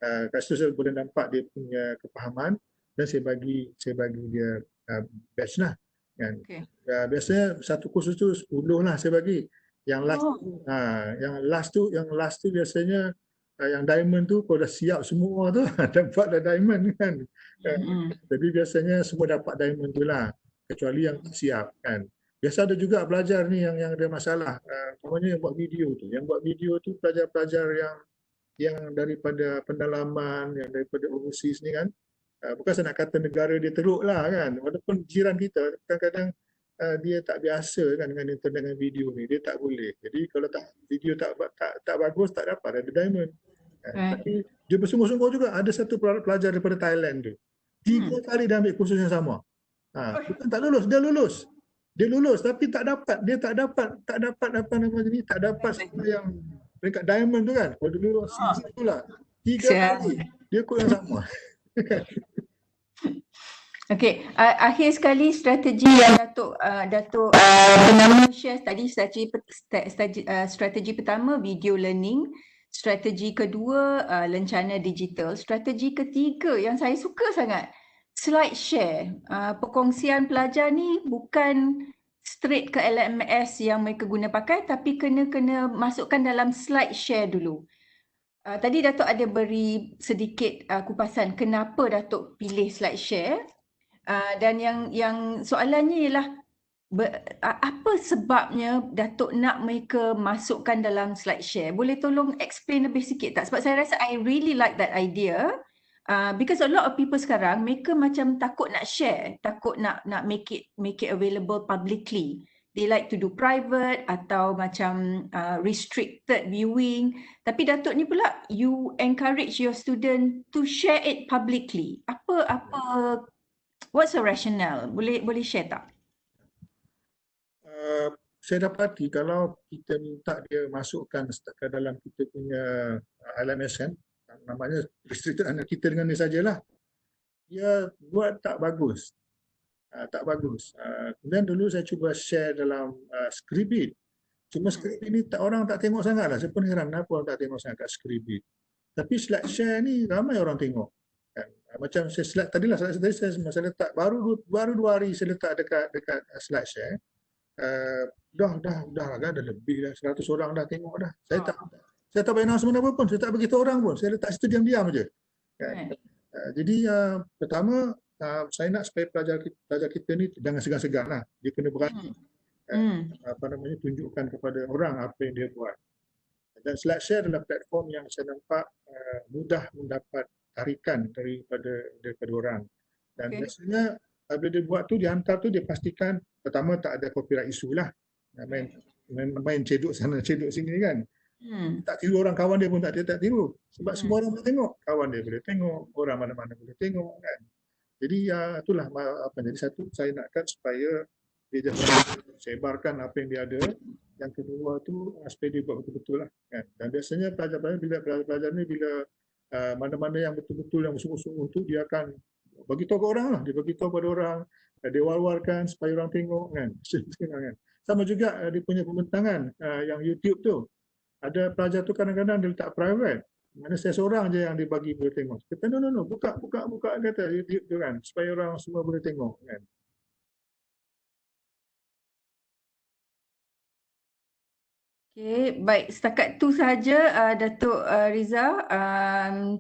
Kat situ saya boleh nampak dia punya kepahaman dan saya bagi dia batch lah kan. Biasanya satu kursus tu 10 lah saya bagi. Yang last tu biasanya yang diamond tu kalau dah siap semua tu dapat dah diamond kan. Jadi biasanya semua dapat diamond tu lah, kecuali yang tak siap kan. Biasa ada juga pelajar ni yang ada masalah. Contohnya yang buat video tu. Yang buat video tu pelajar-pelajar yang daripada pendalaman, yang daripada overseas ni kan. Bukan saya nak kata negara dia teruk lah kan. Walaupun jiran kita kadang-kadang dia tak biasa kan dengan internet dan video ni. Dia tak boleh. Jadi kalau video tak bagus, tak dapat ada diamond. Tapi dia bersungguh-sungguh juga. Ada satu pelajar daripada Thailand tu. 3 kali dia ambil kursus yang sama. Bukan tak lulus, dia lulus tapi tak dapat apa namanya ni, tak dapat yang peringkat diamond tu kan. Kalau dia lulus itulah 3 kali dia ikut yang sama. Okey, akhir sekali strategi yang Datuk pernah share tadi, strategi pertama video learning, strategi kedua lencana digital, strategi ketiga yang saya suka sangat, slide share. Perkongsian pelajar ni bukan straight ke LMS yang mereka guna pakai, tapi kena masukkan dalam slide share dulu. Tadi Datuk ada beri sedikit kupasan kenapa Datuk pilih slide share. Dan yang soalannya ialah apa sebabnya Datuk nak mereka masukkan dalam slide share? Boleh tolong explain lebih sikit tak? Sebab saya rasa I really like that idea. Because a lot of people sekarang mereka macam takut nak share, takut nak make it available publicly. They like to do private atau macam restricted viewing. Tapi Datuk ni pula you encourage your student to share it publicly. What's the rationale? Boleh share tak? Saya dapati kalau kita minta dia masukkan ke dalam kita punya LMS kan, namanya restricted anak kita dengan dia sajalah. Dia buat tak bagus. Kemudian dulu saya cuba share dalam Scribit. Cuma Scribit ni orang tak tengok sangat lah. Saya pun heran kenapa orang tak tengok sangat kat Scribit. Tapi slide share ni ramai orang tengok. Macam saya slide tadilah, saya letak baru 2 hari saya letak dekat slide share. Dah kan, dah lebih dah 100 orang dah tengok dah. Saya tak bagi announcement apa pun, saya tak bagi tahu orang pun. Saya letak situ diam-diam aje. Jadi pertama saya nak supaya pelajar kita ni jangan segan-segan lah. Dia kena berani tunjukkan kepada orang apa yang dia buat. Dan slide share adalah platform yang saya nampak mudah mendapat tarikan daripada orang. Dan biasanya bila dia buat tu, dia hantar tu, dia pastikan pertama tak ada copyright isu lah. Main cedok sana, cedok sini kan. Tak tiru orang kawan dia pun tak tiru. Sebab semua orang boleh tengok. Kawan dia boleh tengok, orang mana-mana boleh tengok kan. Jadi itulah jadi satu saya nakkan supaya dia jangan sebarkan apa yang dia ada. Yang kedua tu supaya dia buat betul-betul lah kan. Dan biasanya pelajar ni bila mana-mana yang betul-betul yang sungguh-sungguh tu dia akan bagi tahu ke orang lah. Dia bagi tahu pada orang, dia war-warkan supaya orang tengok kan. Sama juga dia punya pembentangan yang YouTube tu. Ada pelajar tu kadang-kadang dia letak private. Mana saya seorang je yang dibagi boleh tengok. Kata no, buka kata YouTube tu kan supaya orang semua boleh tengok kan. Okey, baik, setakat tu saja Datuk Riza.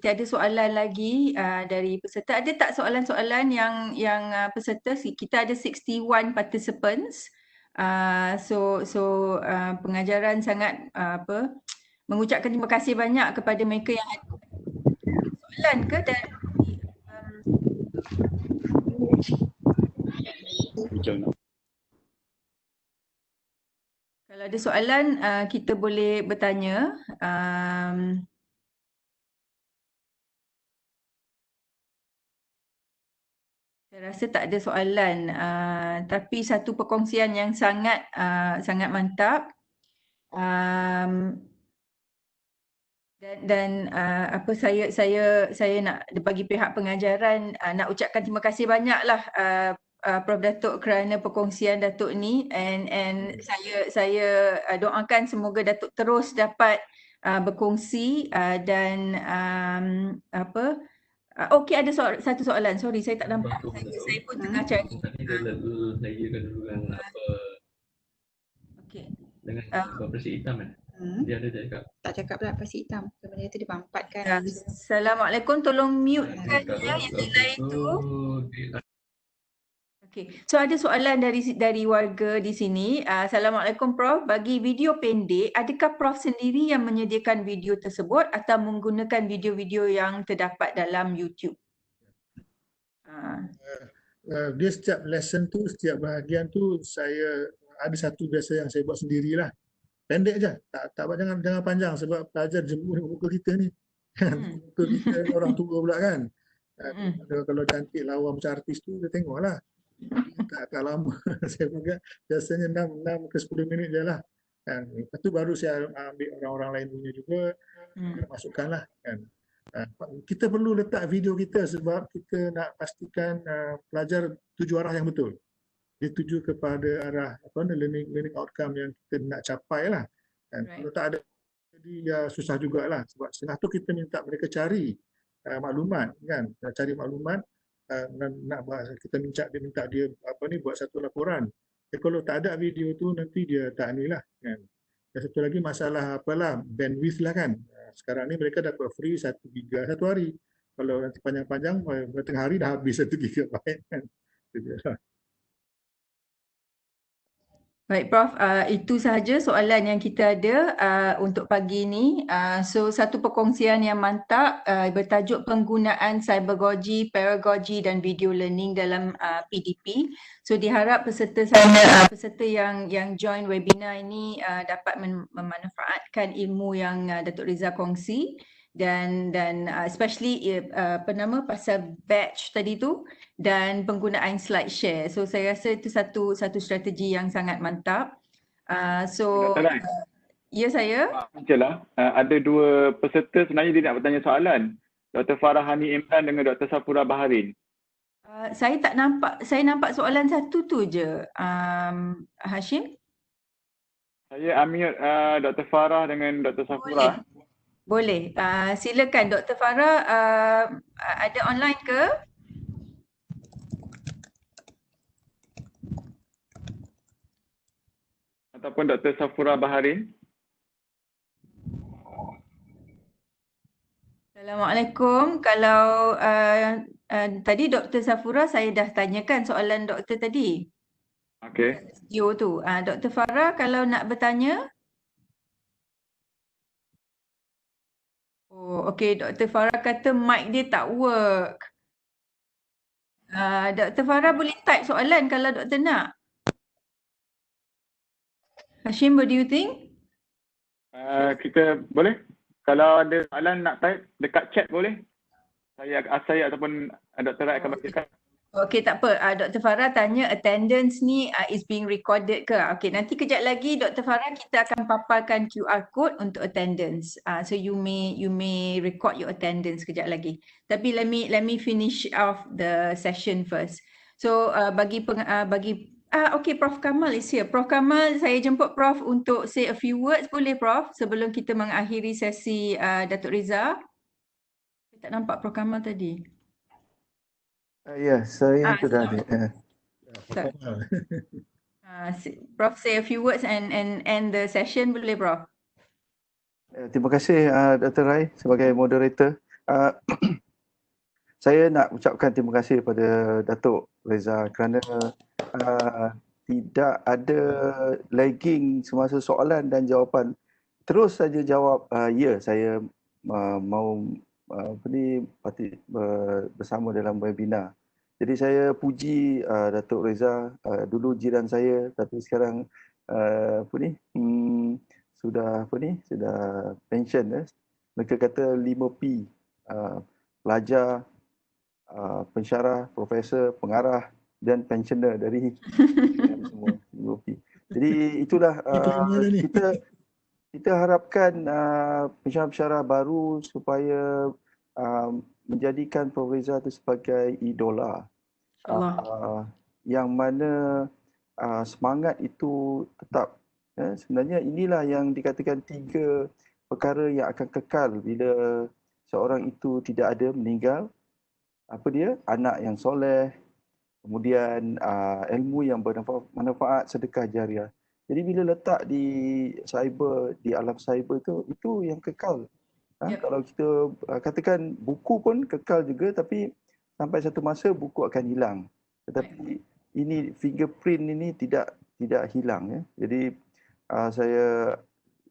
Tiada soalan lagi dari peserta. Ada tak soalan-soalan yang peserta? Kita ada 61 participants. Pengajaran sangat mengucapkan terima kasih banyak kepada mereka yang ada soalan ke dan kalau ada soalan kita boleh bertanya. Saya rasa tak ada soalan, tapi satu perkongsian yang sangat mantap. Saya nak bagi pihak pengajaran nak ucapkan terima kasih banyaklah Prof Datuk kerana perkongsian Datuk ni, and saya doakan semoga Datuk terus dapat berkongsi dan okey, ada satu soalan. Sorry, saya tak nampak. Saya pun tengah cari. Saya dulu yang Okey. dengan Presiden hitam kan? Dia ada cakap. Tak cakap pula pasir hitam. Sebenarnya tu dia pampatkan. Assalamualaikum, tolong mute-kan ya yang lain tu. Okey. So ada soalan dari warga di sini. Assalamualaikum Prof. Bagi video pendek, adakah Prof sendiri yang menyediakan video tersebut atau menggunakan video-video yang terdapat dalam YouTube? Dia setiap lesson tu, setiap bahagian tu saya ada satu biasa yang saya buat sendirilah. Pendek je, tak jangan panjang sebab pelajar jemur muka kita ni. Muka kita orang tua pula kan. Kalau cantik lawa macam artis tu dia tengoklah. Tak lama. Saya pakai biasanya 6 ke 10 minit je lah. Lepas tu baru saya ambil orang-orang lain punya juga, masukkanlah kan. Kita perlu letak video kita sebab kita nak pastikan pelajar tuju arah yang betul. Dia tuju kepada arah learning outcome yang kita nak capai lah. Kalau tak ada, jadi susah jugalah sebab setengah tu kita minta mereka cari maklumat kan, cari maklumat. Kita minta dia buat satu laporan. Kalau tak ada video tu nanti dia tak inilah kan. Dan satu lagi masalah bandwidth lah kan. Sekarang ni mereka dapat free 1 giga satu hari. Kalau nanti panjang-panjang tengah hari dah habis 1 gigabyte kan. Baik Prof, itu sahaja soalan yang kita ada untuk pagi ini. So satu perkongsian yang mantap bertajuk penggunaan cybergogy, pedagogy dan video learning dalam PDP. So diharap peserta yang join webinar ini dapat memanfaatkan ilmu yang Datuk Riza kongsi dan especially pasal batch tadi tu dan penggunaan slide share. So saya rasa itu satu strategi yang sangat mantap. Ya saya. Maaf, ada dua peserta sebenarnya dia nak bertanya soalan. Dr. Farahani Imran dengan Dr. Safura Baharin. Saya tak nampak, saya nampak soalan satu tu je. Hashim? Saya unmute Dr. Farah dengan Dr. Safura. Boleh. Silakan Dr. Farah, ada online ke? Ataupun Dr. Safura Baharin. Assalamualaikum. Kalau tadi Dr. Safura saya dah tanyakan soalan doktor tadi. Okey. Studio tu. Dr. Farah kalau nak bertanya. Oh, okey. Dr. Farah kata mic dia tak work. Dr. Farah boleh type soalan kalau doktor nak. Hashim, what do you think? Kita boleh? Kalau ada soalan nak type dekat chat boleh? Saya ataupun Dr. Rai akan bacakan. Okey, tak apa. Dr. Farah tanya attendance ni is being recorded ke? Okey, nanti kejap lagi Dr. Farah kita akan paparkan QR code untuk attendance. So you may record your attendance kejap lagi. Tapi let me finish off the session first. So okay, Prof Kamal is here. Prof Kamal, saya jemput Prof untuk say a few words boleh Prof sebelum kita mengakhiri sesi Datuk Reza. Saya tak nampak Prof Kamal tadi. Ya, saya sudah ada. Prof say a few words and end the session boleh Prof? Terima kasih Dr. Rai sebagai moderator. Saya nak ucapkan terima kasih kepada Datuk Reza kerana tidak ada lagging semasa soalan dan jawapan. Terus saja jawab ya, saya mau bersama dalam webinar. Jadi saya puji Datuk Reza, dulu jiran saya tapi sekarang sudah pension. Mereka kata 5P, pelajar, pensyarah, profesor, pengarah dan pensioner dari semua 5P. Jadi itulah kita harapkan pensyarah-pensyarah baru supaya menjadikan Prof Reza itu sebagai idola. Yang mana semangat itu tetap. Sebenarnya inilah yang dikatakan 3 perkara yang akan kekal bila seorang itu tidak ada, meninggal. Apa dia? Anak yang soleh, kemudian ilmu yang bermanfaat, sedekah jariah. Jadi bila letak di cyber, di alam cyber itu yang kekal. Kalau kita katakan buku pun kekal juga, tapi sampai satu masa buku akan hilang. Tetapi ini fingerprint ini tidak hilang ya. Jadi saya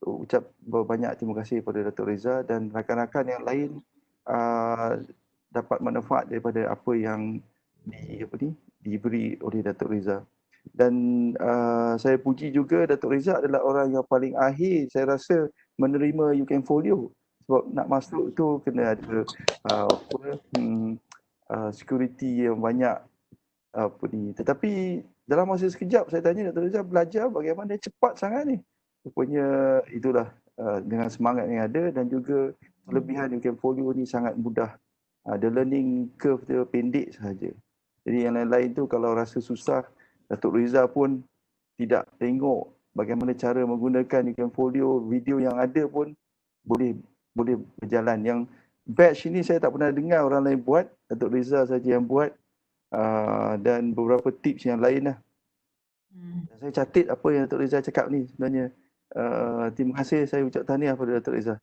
ucap banyak terima kasih kepada Datuk Reza dan rakan-rakan yang lain dapat manfaat daripada apa yang diberi oleh Datuk Reza. Dan saya puji juga Datuk Reza adalah orang yang paling akhir saya rasa menerima Ukenfolio. Sebab nak masuk tu kena ada security yang banyak Tetapi dalam masa sekejap saya tanya Datuk Reza belajar bagaimana dia cepat sangat ni. Rupanya itulah dengan semangat yang ada dan juga kelebihan Ukenfolio ni sangat mudah. The learning curve dia pendek sahaja. Jadi yang lain-lain tu kalau rasa susah, Datuk Reza pun tidak tengok bagaimana cara menggunakan Ukenfolio, video yang ada pun boleh berjalan. Yang batch ini saya tak pernah dengar orang lain buat, Datuk Reza saja yang buat dan beberapa tips yang lain lah. Saya catat apa yang Datuk Reza cakap ni sebenarnya. Terima kasih, saya ucap tahniah kepada Datuk Reza.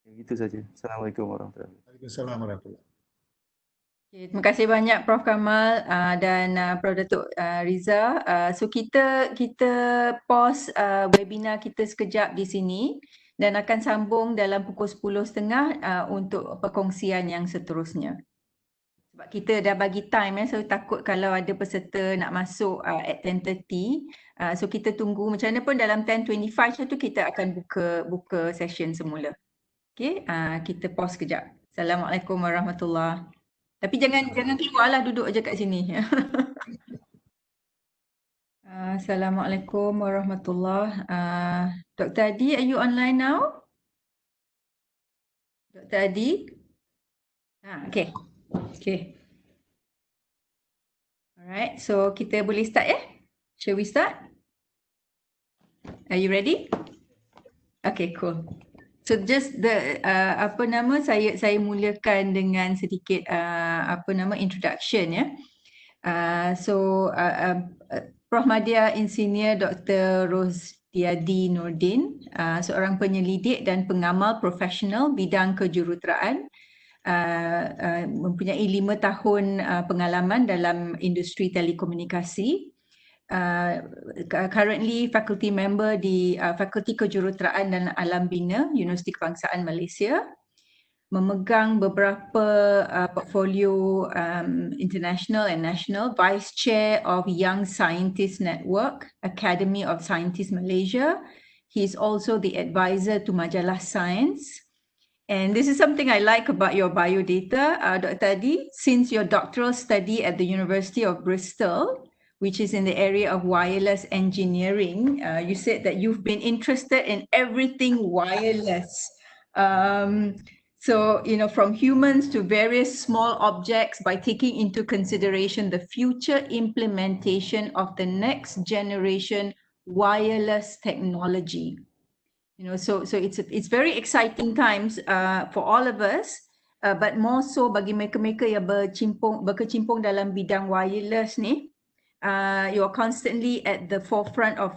Begitu saja. Assalamualaikum warahmatullahi wabarakatuh. Waalaikumsalam warahmatullahi wabarakatuh. Okay, terima kasih banyak Prof Kamal dan Prof Datuk Riza. So kita pause webinar kita sekejap di sini dan akan sambung dalam pukul 10.30 untuk perkongsian yang seterusnya. Sebab kita dah bagi time so takut kalau ada peserta nak masuk at 10.30. So kita tunggu macam mana pun dalam 10.25 tu kita akan buka session semula. Okay, kita pause sekejap. Assalamualaikum warahmatullahi wabarakatuh. Tapi jangan keluarlah, duduk aja kat sini. Assalamualaikum warahmatullahi wabarakatuh. Dr. Adi, are you online now? Dr. Adi? Okay. Alright, so kita boleh start ya? Shall we start? Are you ready? Okay, cool. So just saya mulakan dengan sedikit introduction ya. Prof Madya Insinyur Dr. Rosdiadi Nordin, seorang penyelidik dan pengamal profesional bidang kejuruteraan, mempunyai 5 tahun pengalaman dalam industri telekomunikasi. Currently faculty member di Fakulti Kejuruteraan dan Alam Bina Universiti Kebangsaan Malaysia, memegang beberapa portfolio international and national, Vice Chair of Young Scientist Network, Academy of Scientists Malaysia, He's also the advisor to Majalah Science. And this is something I like about your biodata, Dr. Adi. Since your doctoral study at the University of Bristol, which is in the area of wireless engineering, you said that you've been interested in everything wireless. So, from humans to various small objects by taking into consideration the future implementation of the next generation wireless technology. So it's very exciting times for all of us, but more so bagi mereka-mereka yang berkecimpung dalam bidang wireless ni. You're constantly at the forefront of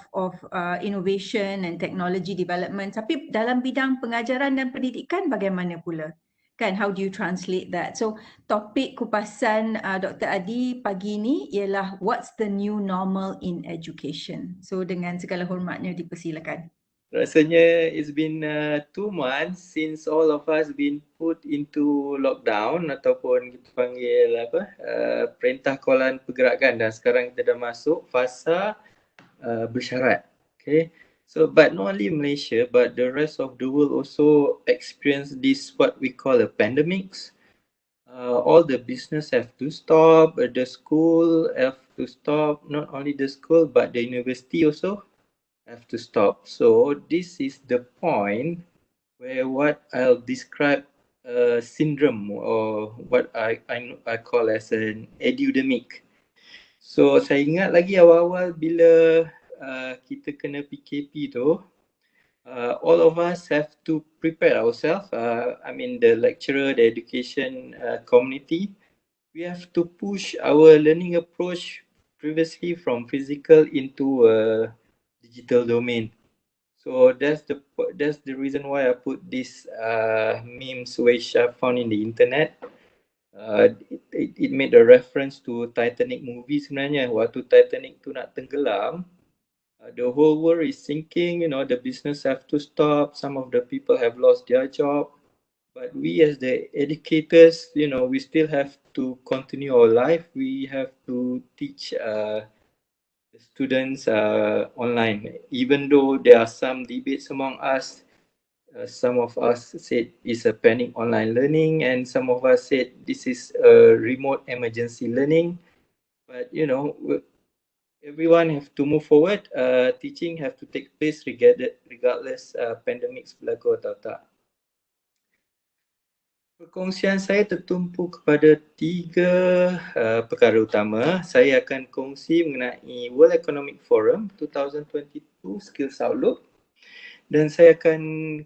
innovation and technology development. Tapi dalam bidang pengajaran dan pendidikan bagaimana pula? Kan, how do you translate that? So topik kupasan Dr. Adi pagi ni ialah what's the new normal in education. So dengan segala hormatnya dipersilakan. Rasanya it's been 2 months since all of us been put into lockdown ataupun kita panggil perintah kawalan pergerakan, dan sekarang kita dah masuk fasa bersyarat. Okay. So but not only Malaysia but the rest of the world also experience this what we call a pandemics. All the business have to stop, the school have to stop, not only the school but the university also have to stop. So this is the point where what I'll describe a syndrome or what I call as an edudemic. So saya ingat lagi awal-awal bila kita kena PKP tu, all of us have to prepare ourselves. I mean the lecturer, the education community, we have to push our learning approach previously from physical into digital domain. So that's the reason why I put this memes which I found in the internet. It made a reference to Titanic movie sebenarnya. Waktu Titanic tu nak tenggelam, the whole world is sinking, the business have to stop, some of the people have lost their job. But we as the educators, we still have to continue our life. We have to teach the students online. Even though there are some debates among us, some of us said it's a panic online learning, and some of us said this is a remote emergency learning. But everyone have to move forward. Teaching have to take place regardless pandemics berlaku atau tak. Perkongsian saya tertumpu kepada 3 perkara utama. Saya akan kongsi mengenai World Economic Forum 2022 Skills Outlook, dan saya akan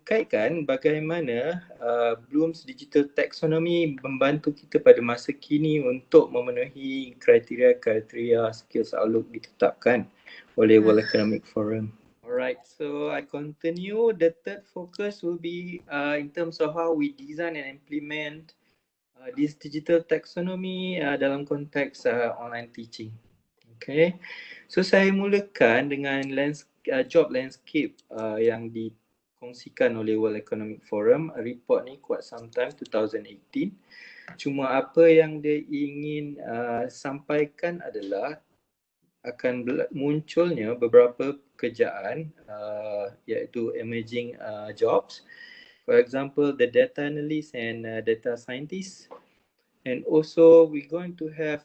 kaitkan bagaimana Bloom's Digital Taxonomy membantu kita pada masa kini untuk memenuhi kriteria-kriteria Skills Outlook ditetapkan oleh World Economic Forum. Alright, so I continue. The third focus will be in terms of how we design and implement this digital taxonomy dalam konteks online teaching. Okay, so saya mulakan dengan job landscape yang dikongsikan oleh World Economic Forum. Report ni quite sometime 2018. Cuma apa yang dia ingin sampaikan adalah akan munculnya beberapa pekerjaan iaitu emerging jobs. For example, the data analyst and data scientist. And also we're going to have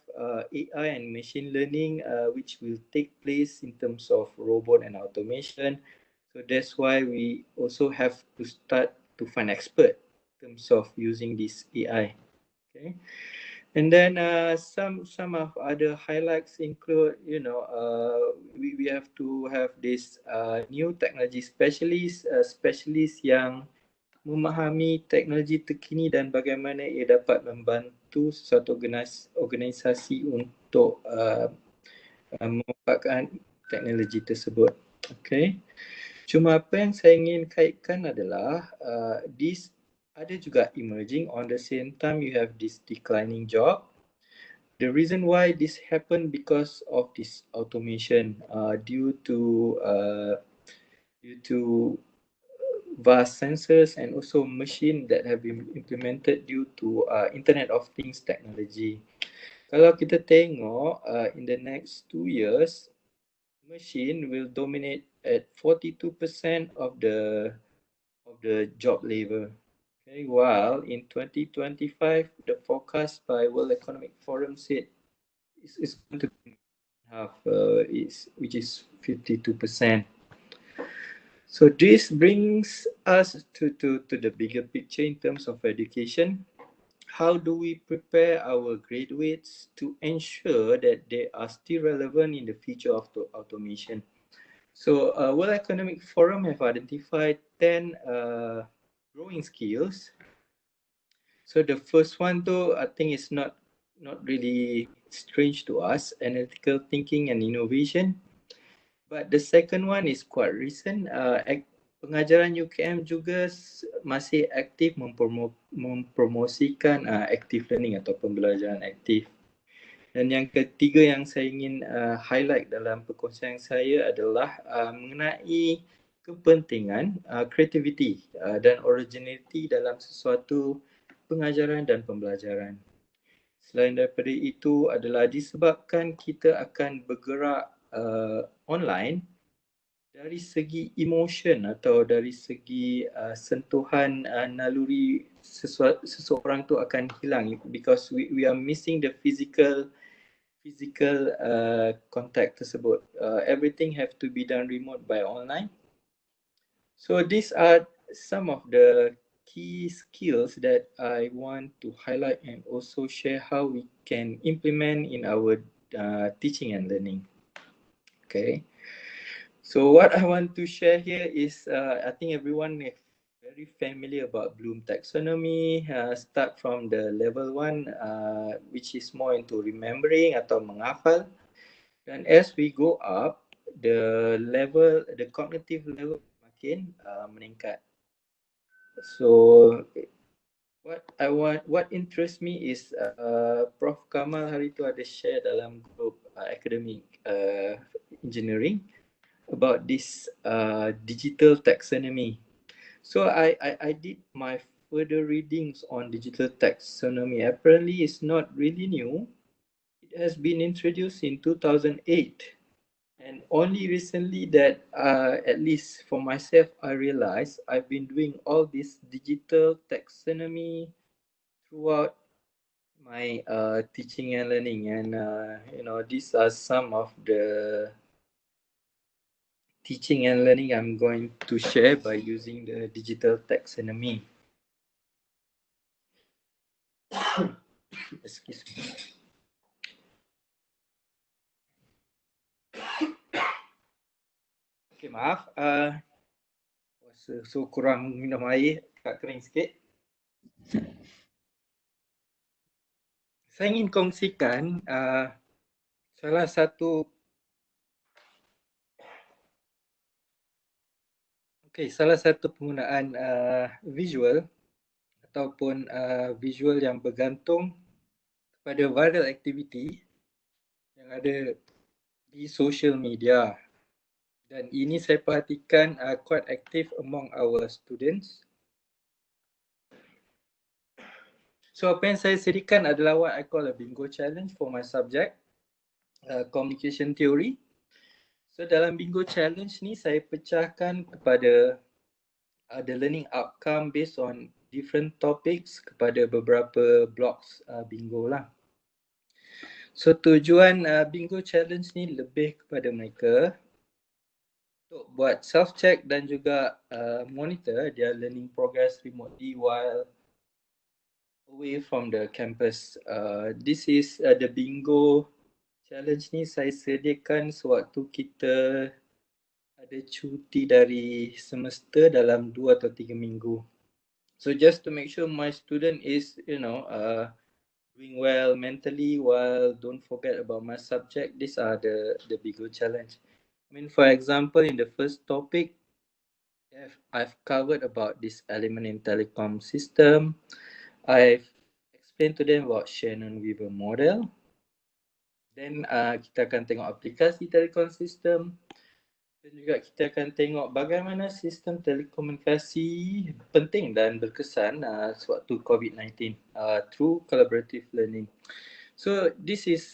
AI and machine learning which will take place in terms of robot and automation. So that's why we also have to start to find expert in terms of using this AI. Okay. And then some of other highlights include, we have to have this new technology specialist yang memahami teknologi terkini dan bagaimana ia dapat membantu sesuatu organisasi untuk memanfaatkan teknologi tersebut. Okay. Cuma apa yang saya ingin kaitkan adalah this ada juga emerging, on the same time you have this declining job. The reason why this happened because of this automation due to vast sensors and also machine that have been implemented due to Internet of Things technology. Kalau kita tengok in the next 2 years, machine will dominate at 42% of the job labor. Okay, while in 2025, the forecast by World Economic Forum said is going to be half, which is 52%. So this brings us to the bigger picture in terms of education. How do we prepare our graduates to ensure that they are still relevant in the future of automation? So World Economic Forum have identified 10 growing skills. So the first one though, I think is not really strange to us, analytical thinking and innovation. But the second one is quite recent. Pengajaran UKM juga masih aktif mempromosikan active learning atau pembelajaran aktif. Dan yang ketiga yang saya ingin highlight dalam perkongsian saya adalah mengenai kepentingan creativity dan originality dalam sesuatu pengajaran dan pembelajaran. Selain daripada itu adalah disebabkan kita akan bergerak online, dari segi emotion atau dari segi sentuhan naluri seseorang tu akan hilang because we are missing the physical contact tersebut. Everything have to be done remote by online. So these are some of the key skills that I want to highlight and also share how we can implement in our teaching and learning. Okay. So what I want to share here is, I think everyone is very familiar about Bloom taxonomy. Start from the level 1, which is more into remembering atau menghafal. And as we go up, the cognitive level makin meningkat. So what interests me is Prof Kamal hari tu ada share dalam group academic engineering about this digital taxonomy. So I did my further readings on digital taxonomy. Apparently it's not really new. It has been introduced in 2008. And only recently that, at least for myself, I realized I've been doing all this digital taxonomy throughout my teaching and learning. And, these are some of the teaching and learning I'm going to share by using the digital taxonomy. Excuse me. Okay, maaf. So kurang minum air, agak kering sikit. Saya ingin kongsikan salah satu penggunaan visual ataupun visual yang bergantung kepada viral activity yang ada di social media. Dan ini saya perhatikan quite active among our students. So apa yang saya sediakan adalah what I call a bingo challenge for my subject, communication theory. So dalam bingo challenge ni saya pecahkan kepada the learning outcome based on different topics kepada beberapa blocks bingo lah. So tujuan bingo challenge ni lebih kepada mereka untuk buat self check dan juga monitor their learning progress remotely while away from the campus. This is the bingo challenge ni saya sediakan sewaktu kita ada cuti dari semester dalam 2 atau 3 minggu. So just to make sure my student is, doing well mentally while don't forget about my subject, these are the bingo challenge. I mean, for example, in the first topic, I've covered about this element in telecom system. I've explained to them about Shannon-Weaver model. Then kita akan tengok aplikasi telekom system. Dan juga kita akan tengok bagaimana sistem telekomunikasi penting dan berkesan sewaktu COVID-19 through collaborative learning. So this is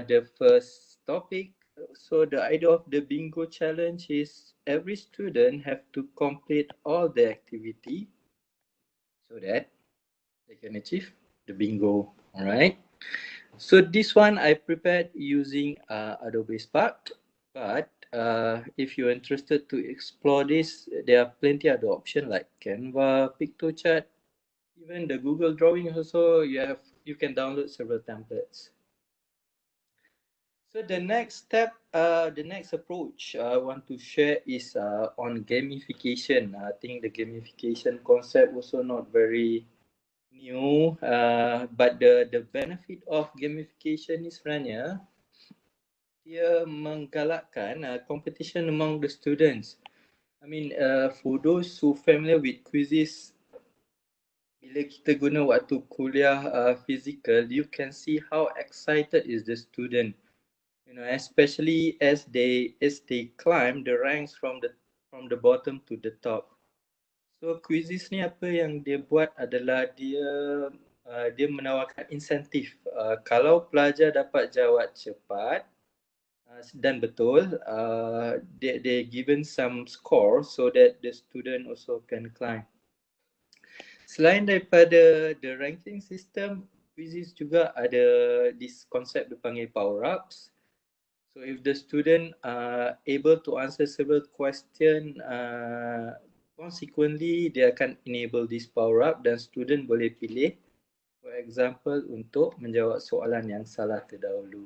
the first topic. So the idea of the bingo challenge is every student have to complete all the activity so that they can achieve the bingo. All right. So this one I prepared using Adobe Spark, but if you're interested to explore this, there are plenty other options like Canva, PictoChat, even the Google Drawing also. You can download several templates. So the next step, the next approach I want to share is on gamification. I think the gamification concept also not very new, but the benefit of gamification is sebenarnya dia menggalakkan competition among the students. I mean, for those who familiar with quizzes, bila kita guna waktu kuliah physical, you can see how excited is the student. You know, especially as they climb the ranks from the bottom to the top. So quizzes ni apa yang dia buat adalah dia menawarkan insentif. Kalau pelajar dapat jawab cepat dan betul, they given some score so that the student also can climb. Selain daripada the ranking system, quizzes juga ada this concept dipanggil power ups. So if the student are able to answer several questions, consequently dia akan enable this power up dan student boleh pilih, for example, untuk menjawab soalan yang salah terdahulu.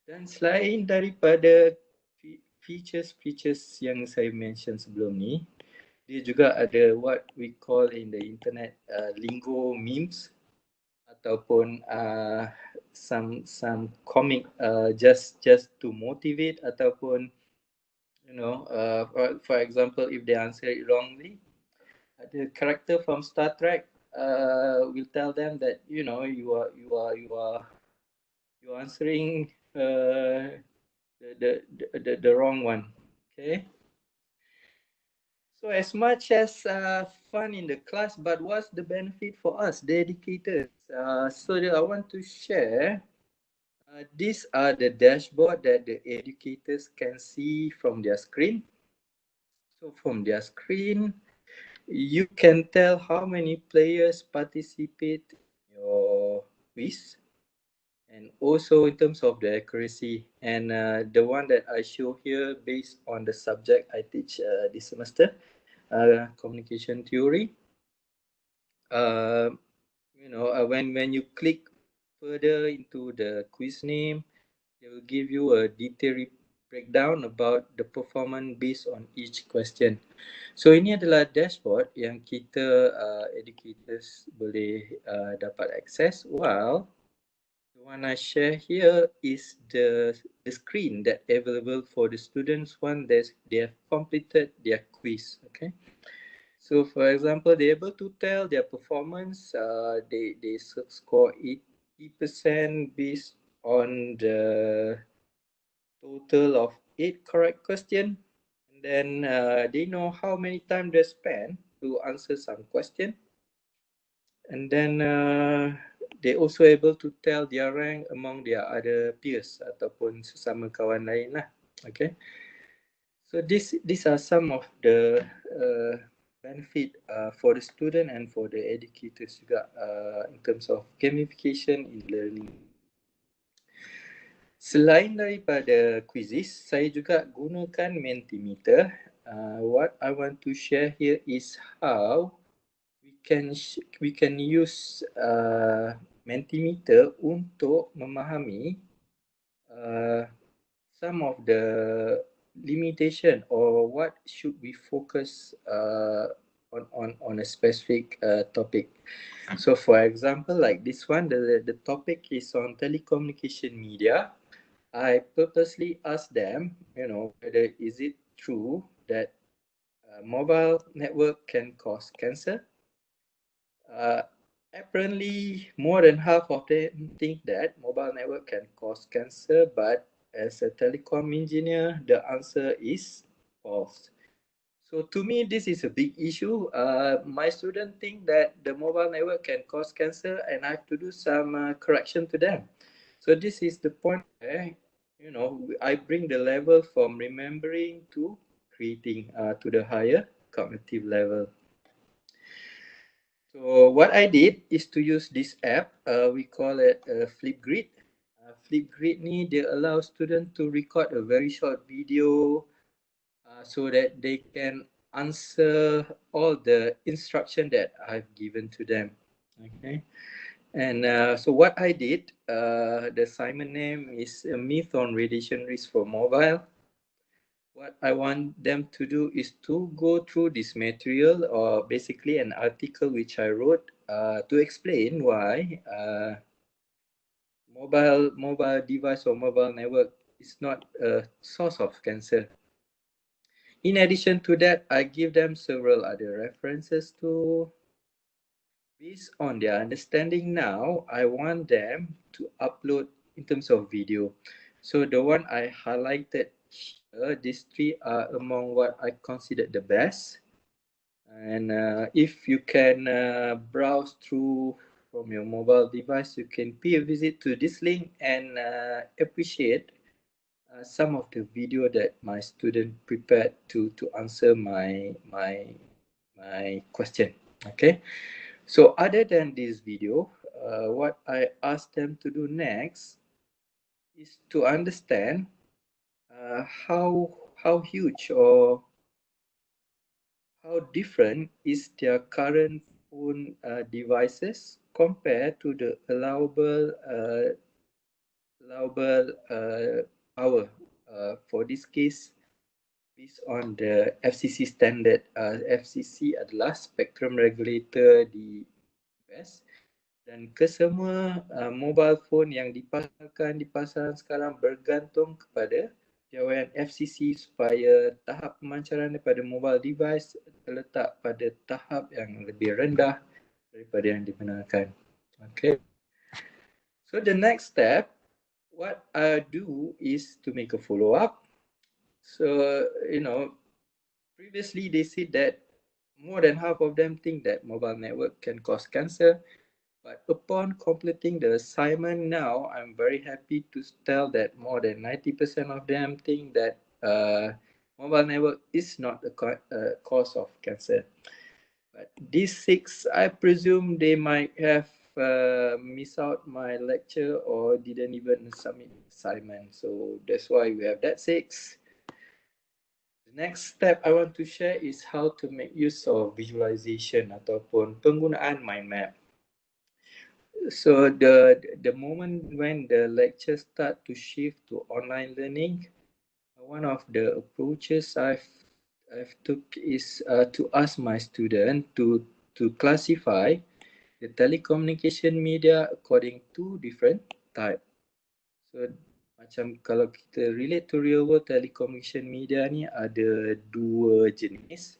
Dan selain daripada features yang saya mention sebelum ni, dia juga ada what we call in the internet lingo memes ataupun some comic just to motivate ataupun for example if they answer it wrongly, the character from Star Trek will tell them that you are answering the wrong one. Okay. So as much as fun in the class, but what's the benefit for us, the educators? So I want to share. These are the dashboard that the educators can see from their screen. So from their screen, you can tell how many players participate in your quiz, and also in terms of the accuracy. And the one that I show here based on the subject I teach this semester, communication theory. When you click further into the quiz name, they will give you a detailed breakdown about the performance based on each question. So ini adalah dashboard yang kita educators boleh dapat akses, while the one I share here is the screen that available for the students once they have completed their quiz. Okay. So for example, they're able to tell their performance. They score 80% based on the total of 8 correct questions. And then they know how many time they spend to answer some question. And then they also able to tell their rank among their other peers ataupun sesama kawan lain lah. Okay. So these are some of the benefit for the student and for the educators juga in terms of gamification in learning. Selain daripada quizzes, saya juga gunakan Mentimeter. What I want to share here is how we can use Mentimeter untuk memahami some of the limitation or what should we focus on a specific topic. So for example, like this one, the topic is on telecommunication media. I purposely asked them, whether is it true that mobile network can cause cancer. Apparently, more than half of them think that mobile network can cause cancer, but as a telecom engineer, the answer is false. So to me, this is a big issue. My students think that the mobile network can cause cancer, and I have to do some correction to them. So this is the point where, I bring the level from remembering to creating to the higher cognitive level. So what I did is to use this app. We call it Flipgrid. Flipgrid ni dia allow student to record a very short video so that they can answer all the instruction that I've given to them. Okay. And so what I did, the assignment name is a myth on radiation risk for mobile. What I want them to do is to go through this material, or basically an article which I wrote to explain why mobile device or mobile network is not a source of cancer. In addition to that, I give them several other references to. Based on their understanding now, I want them to upload in terms of video. So the one I highlighted here, these three are among what I consider the best. And if you can browse through from your mobile device, you can pay a visit to this link and appreciate some of the video that my student prepared to answer my question. Okay. So other than this video, what I asked them to do next is to understand how huge or how different is their current phone devices compared to the allowable power. For this case, based on the FCC standard, FCC adalah spectrum regulator di US. Dan kesemua mobile phone yang dipasarkan di pasaran sekarang bergantung kepada piawaian FCC supaya tahap pemancaran daripada mobile device terletak pada tahap yang lebih rendah daripada yang dibenarkan. Okay. So the next step, what I do is to make a follow-up. So, previously they said that more than half of them think that mobile network can cause cancer. But upon completing the assignment now, I'm very happy to tell that more than 90% of them think that mobile network is not a cause of cancer. But these 6, I presume they might have missed out my lecture or didn't even submit the assignment. So that's why we have that 6. The next step I want to share is how to make use of visualization ataupun penggunaan mind map. So the moment when the lectures start to shift to online learning, one of the approaches I've took is to ask my student to classify the telecommunication media according to different type. So macam kalau kita relate to real world telecommunication media ni ada 2 jenis.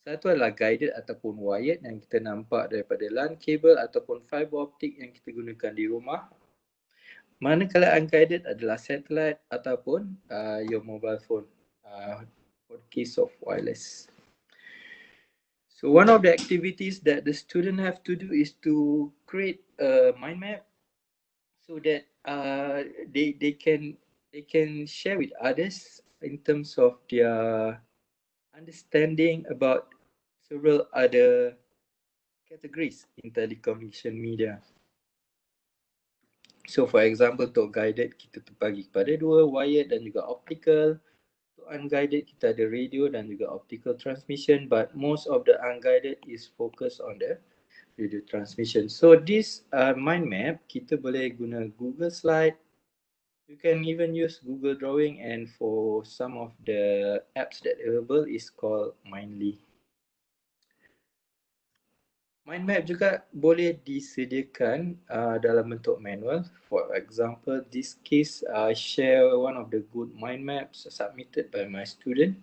Satu adalah guided ataupun wired yang kita nampak daripada LAN cable ataupun fiber optic yang kita gunakan di rumah. Manakala unguided adalah satellite ataupun your mobile phone for the case of wireless. So one of the activities that the student have to do is to create a mind map so that they can share with others in terms of their understanding about several other categories in telecommunication media. So for example, untuk guided kita terbagi kepada 2, wired dan juga optical. Untuk unguided kita ada radio dan juga optical transmission, but most of the unguided is focused on the radio transmission. So this mind map kita boleh guna Google Slide. You can even use Google Drawing, and for some of the apps that available is called Mindly. Mind map juga boleh disediakan dalam bentuk manual. For example, this case I share one of the good mind maps submitted by my student.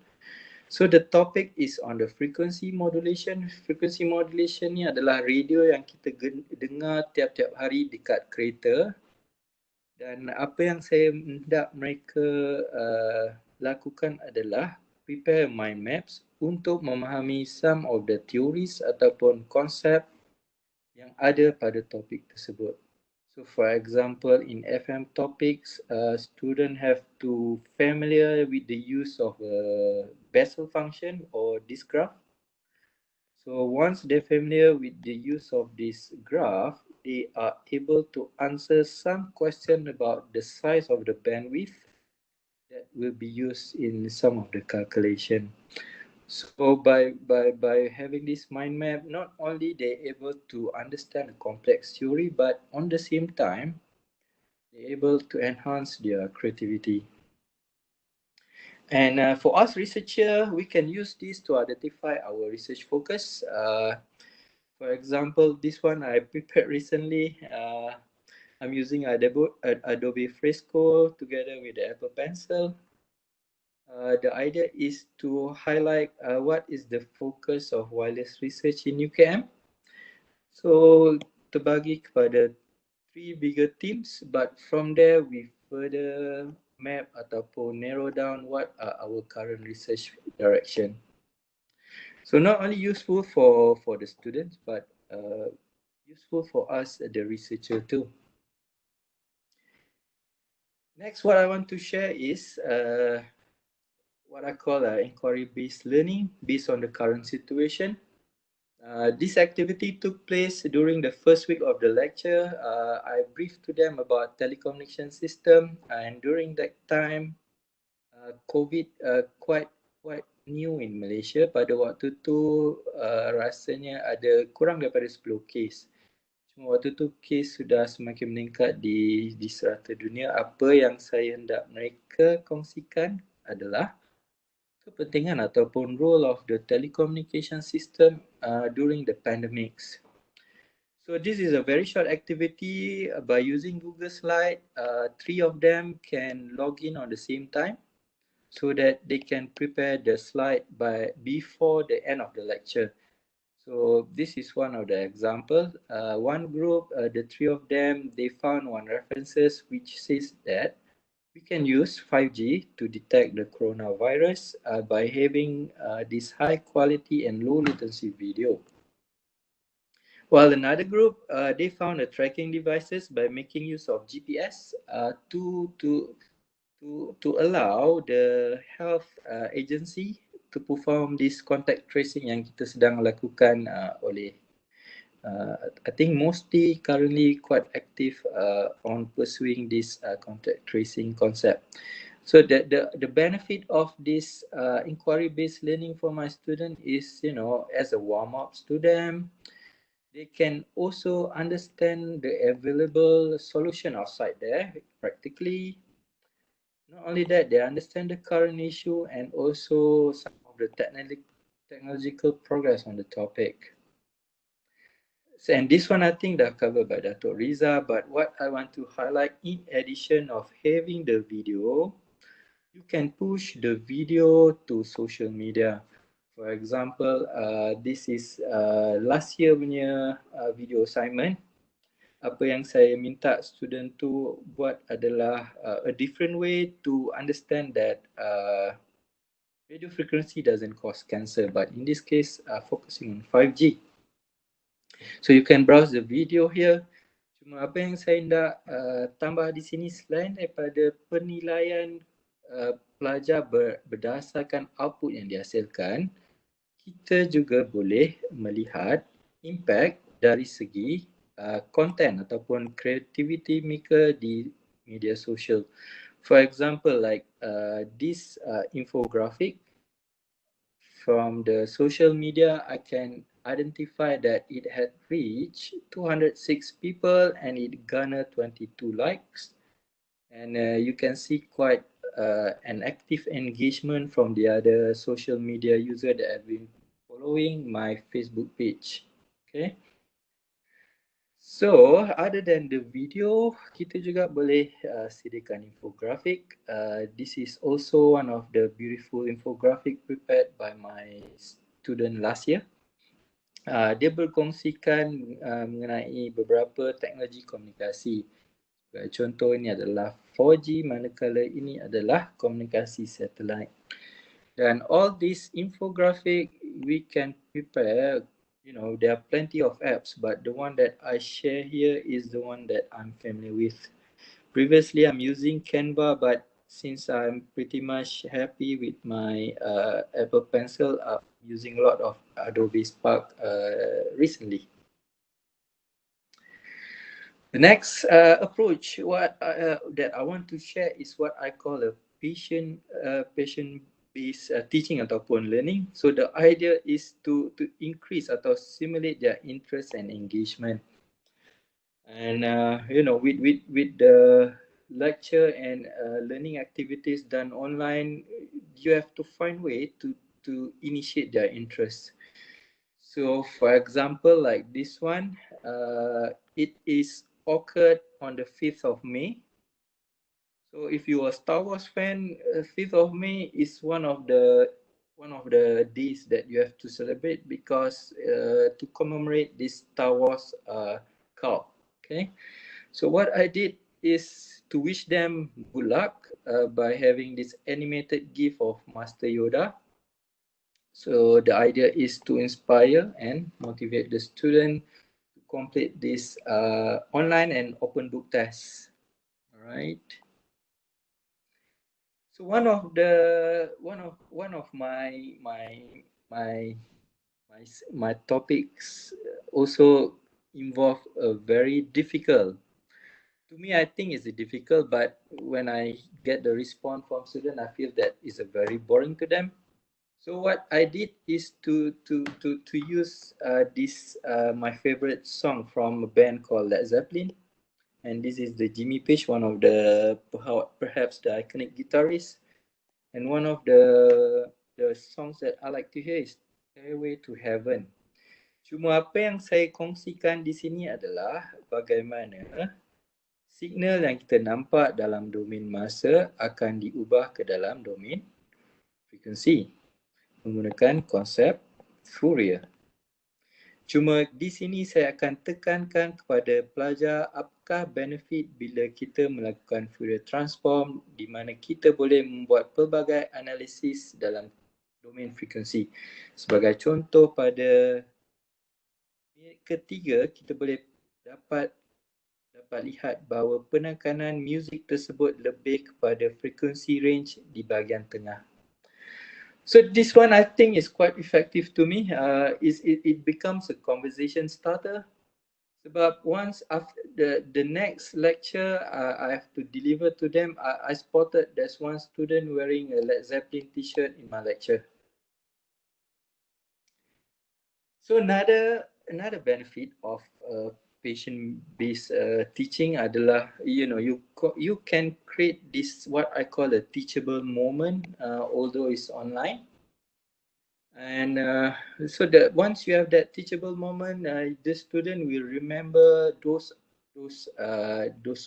So the topic is on the frequency modulation. Frequency modulation ni adalah radio yang kita dengar tiap-tiap hari dekat kereta. Dan apa yang saya hendak mereka lakukan adalah prepare mind maps untuk memahami some of the theories ataupun konsep yang ada pada topik tersebut. So for example, in FM topics, students have to familiar with the use of a Bessel function or this graph. So once they're familiar with the use of this graph, they are able to answer some question about the size of the bandwidth that will be used in some of the calculation. So by having this mind map, not only they're able to understand a complex theory, but on the same time, they're able to enhance their creativity. And for us researcher, we can use this to identify our research focus. For example, this one I prepared recently. I'm using Adobe Fresco together with the Apple Pencil. The idea is to highlight what is the focus of wireless research in UKM. So terbagi kepada 3 bigger teams, but from there we further map ataupun narrow down what are our current research direction. So not only useful for the students, but useful for us, the researcher too. Next, what I want to share is what I call inquiry-based learning based on the current situation. This activity took place during the first week of the lecture. I briefed to them about telecommunication system, and during that time, COVID quite new in Malaysia. Pada waktu tu rasanya ada kurang daripada 10 kes. Cuma waktu tu kes sudah semakin meningkat di serata dunia. Apa yang saya hendak mereka kongsikan adalah kepentingan ataupun role of the telecommunication system during the pandemics. So this is a very short activity. By using Google Slide, 3 of them can log in on the same time so that they can prepare the slide before the end of the lecture. So this is one of the examples. One group, the 3 of them, they found one references which says that we can use 5G to detect the coronavirus by having this high quality and low latency video. While another group, they found the tracking devices by making use of GPS to allow the health agency to perform this contact tracing yang kita sedang lakukan oleh I think mostly currently quite active on pursuing this contact tracing concept. So the benefit of this inquiry-based learning for my student is, you know, as a warm-up to them, they can also understand the available solution outside there practically. Not only that, they understand the current issue and also some of the technological progress on the topic. And this one I think dah covered by Dato' Riza, but what I want to highlight, in addition of having the video, you can push the video to social media. For example, this is last year punya video assignment. Apa yang saya minta student tu buat adalah a different way to understand that radio frequency doesn't cause cancer, but in this case, focusing on 5G. So you can browse the video here. Cuma apa yang saya nak tambah di sini, selain daripada penilaian pelajar berdasarkan output yang dihasilkan, kita juga boleh melihat impact dari segi content ataupun creativity maker di media sosial. For example, like this infographic from the social media, I can identify that it had reached 206 people and it garnered 22 likes. And you can see quite an active engagement from the other social media user that have been following my Facebook page. Okay. So, other than the video, kita juga boleh sediakan infographic. This is also one of the beautiful infographic prepared by my student last year. Dia berkongsikan mengenai beberapa teknologi komunikasi. Contoh ini adalah 4G, manakala ini adalah komunikasi satelit. Dan all this infographic we can prepare there are plenty of apps, but the one that I share here is the one that I'm familiar with. Previously, I'm using Canva, but since I'm pretty much happy with my Apple Pencil, I'm using a lot of Adobe Spark recently. The next approach that I want to share is what I call a patient-based teaching ataupun learning. So the idea is to increase atau stimulate their interest and engagement. And with the lecture and learning activities done online, you have to find way to initiate their interest. So for example, like this one, it is occurred on the 5th of May. So if you are a Star Wars fan, 5th of May is one of the days that you have to celebrate because to commemorate this Star Wars cult. Okay, so what I did is to wish them good luck by having this animated GIF of Master Yoda. So the idea is to inspire and motivate the student to complete this online and open book test. All right. So one of my topics also involve a very difficult. To me, I think it's difficult, but when I get the response from students, I feel that it's a very boring to them. So what I did is to use this my favorite song from a band called Led Zeppelin, and this is the Jimmy Page, one of the perhaps the iconic guitarist, and one of the songs that I like to hear is Stairway to Heaven. Cuma apa yang saya kongsikan di sini adalah bagaimana signal yang kita nampak dalam domain masa akan diubah ke dalam domain frekuensi menggunakan konsep Fourier. Cuma di sini saya akan tekankan kepada pelajar apakah benefit bila kita melakukan Fourier transform di mana kita boleh membuat pelbagai analisis dalam domain frekuensi. Sebagai contoh, pada minit ketiga kita boleh dapat lihat bahawa penekanan muzik tersebut lebih kepada frekuensi range di bahagian tengah. So this one I think is quite effective to me. It becomes a conversation starter. Sebab once after the next lecture I have to deliver to them, I spotted there's one student wearing a Led Zeppelin t-shirt in my lecture. So another benefit of patient-based teaching adalah you can create this what I call a teachable moment, although it's online. And so that once you have that teachable moment, the student will remember those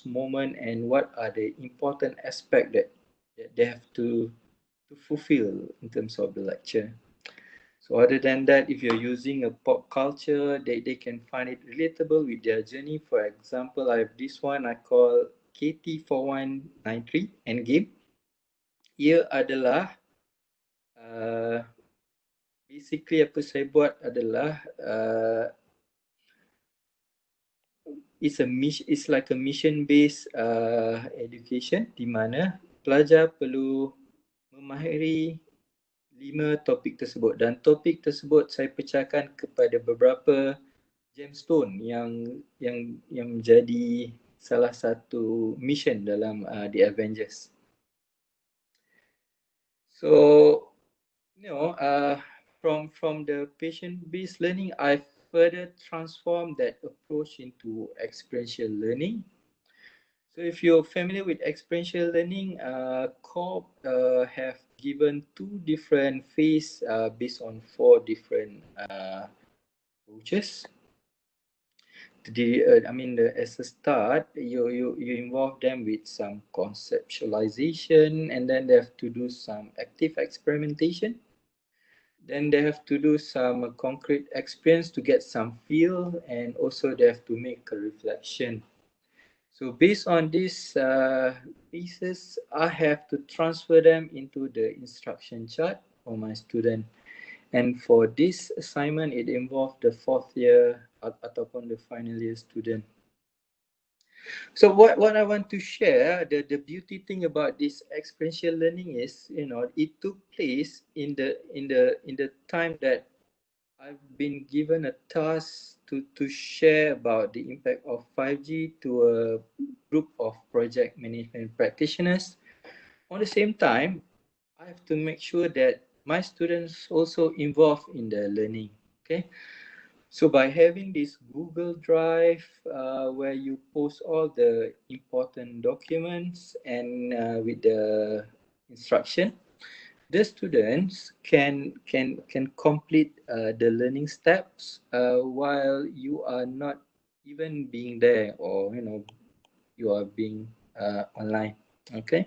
moments and what are the important aspects that they have to fulfill in terms of the lecture. So other than that, if you're using a pop culture, they can find it relatable with their journey. For example, I have this one I call KT4193 Endgame. Ia adalah basically apa saya buat adalah it's like a mission-based education di mana pelajar perlu memahiri 5 topik tersebut, dan topik tersebut saya pecahkan kepada beberapa gemstone yang menjadi salah satu mission dalam The Avengers. So from the patient-based learning, I further transformed that approach into experiential learning. So if you're familiar with experiential learning, CORP have given 2 different phases based on 4 different approaches. As a start, you involve them with some conceptualization, and then they have to do some active experimentation. Then they have to do some concrete experience to get some feel, and also they have to make a reflection. So based on these pieces, I have to transfer them into the instruction chart for my student. And for this assignment, it involved the fourth year ataupun the final year student. So what I want to share, the beauty thing about this experiential learning is, it took place in the time that I've been given a task to share about the impact of 5G to a group of project management practitioners. On the same time, I have to make sure that my students also involved in the learning. Okay. So by having this Google Drive where you post all the important documents and with the instruction, the students can complete the learning steps while you are not even being there, or you are being online. Okay.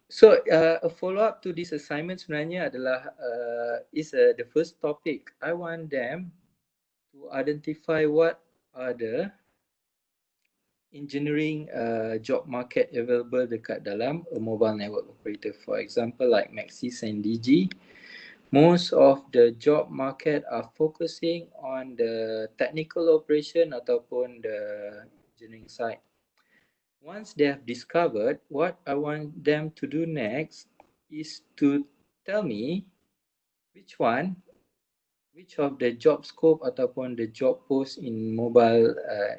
So a follow-up to this assignment sebenarnya adalah the first topic. I want them to identify what are the engineering job market available dekat dalam a mobile network operator. For example, like Maxis and DG, most of the job market are focusing on the technical operation ataupun the engineering side. Once they have discovered, what I want them to do next is to tell me which of the job scope ataupun the job post in mobile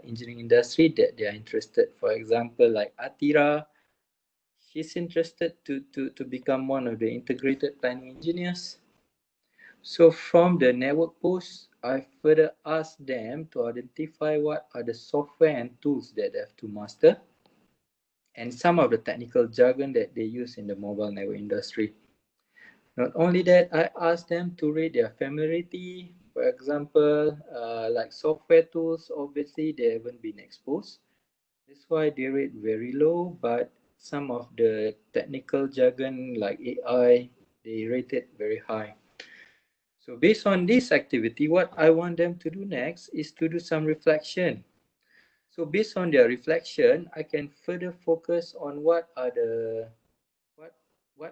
engineering industry that they are interested. For example, like Atira, she's interested to become one of the integrated planning engineers. So from the network post, I further ask them to identify what are the software and tools that they have to master, and some of the technical jargon that they use in the mobile network industry. Not only that, I asked them to rate their familiarity. For example, like software tools, obviously they haven't been exposed. That's why they rate very low, but some of the technical jargon like AI, they rate it very high. So based on this activity, what I want them to do next is to do some reflection. So based on their reflection, I can further focus on what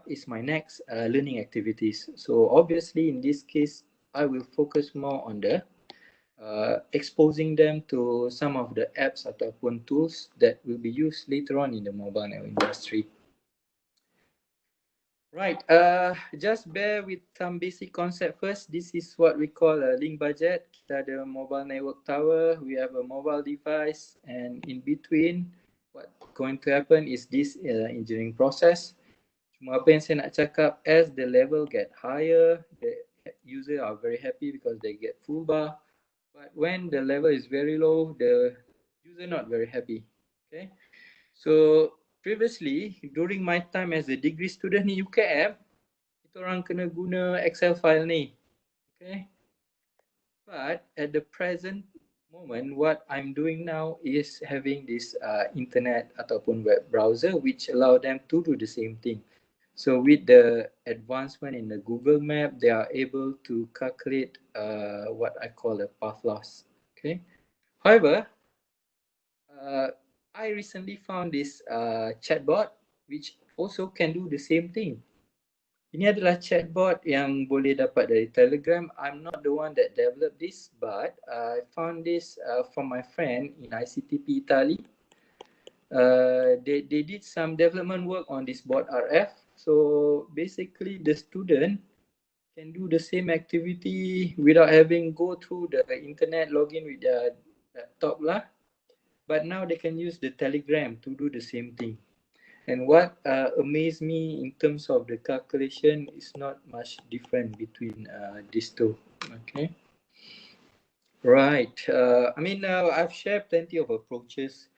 is my next learning activities. So obviously in this case, I will focus more on the exposing them to some of the apps ataupun tools that will be used later on in the mobile network industry. Right, just bear with some basic concept first. This is what we call a link budget. Kita ada mobile network tower, we have a mobile device, and in between, what going to happen is this engineering process. Cuma apa yang saya nak cakap, as the level get higher, the user are very happy because they get full bar. But when the level is very low, the user not very happy. Okay, so previously, during my time as a degree student in UKM, kita orang kena guna Excel file ni. Okay. But at the present moment, what I'm doing now is having this internet ataupun web browser which allow them to do the same thing. So with the advancement in the Google Map, they are able to calculate what I call a path loss. Okay. However, I recently found this chatbot which also can do the same thing. Ini adalah chatbot yang boleh dapat dari Telegram. I'm not the one that developed this, but I found this from my friend in ICTP Italy. They did some development work on this bot RF. So basically the student can do the same activity without having go through the internet, login with their laptop lah. But now they can use the Telegram to do the same thing. And what amazed me in terms of the calculation is not much different between these two. Okay. Right. I mean, I've shared plenty of approaches,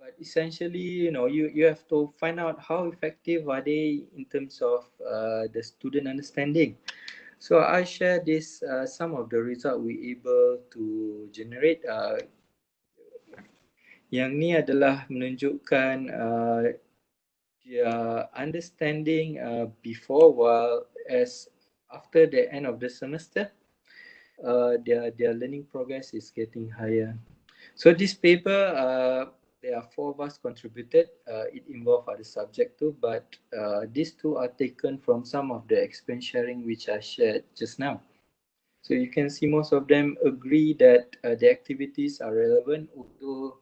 but essentially, you have to find out how effective are they in terms of the student understanding. So I share this some of the result we able to generate. Yang ni adalah menunjukkan their understanding before, while as after the end of the semester, their learning progress is getting higher. So this paper there are 4 of us contributed. It involved other subject too, but these 2 are taken from some of the experience sharing which I shared just now. So you can see most of them agree that the activities are relevant, although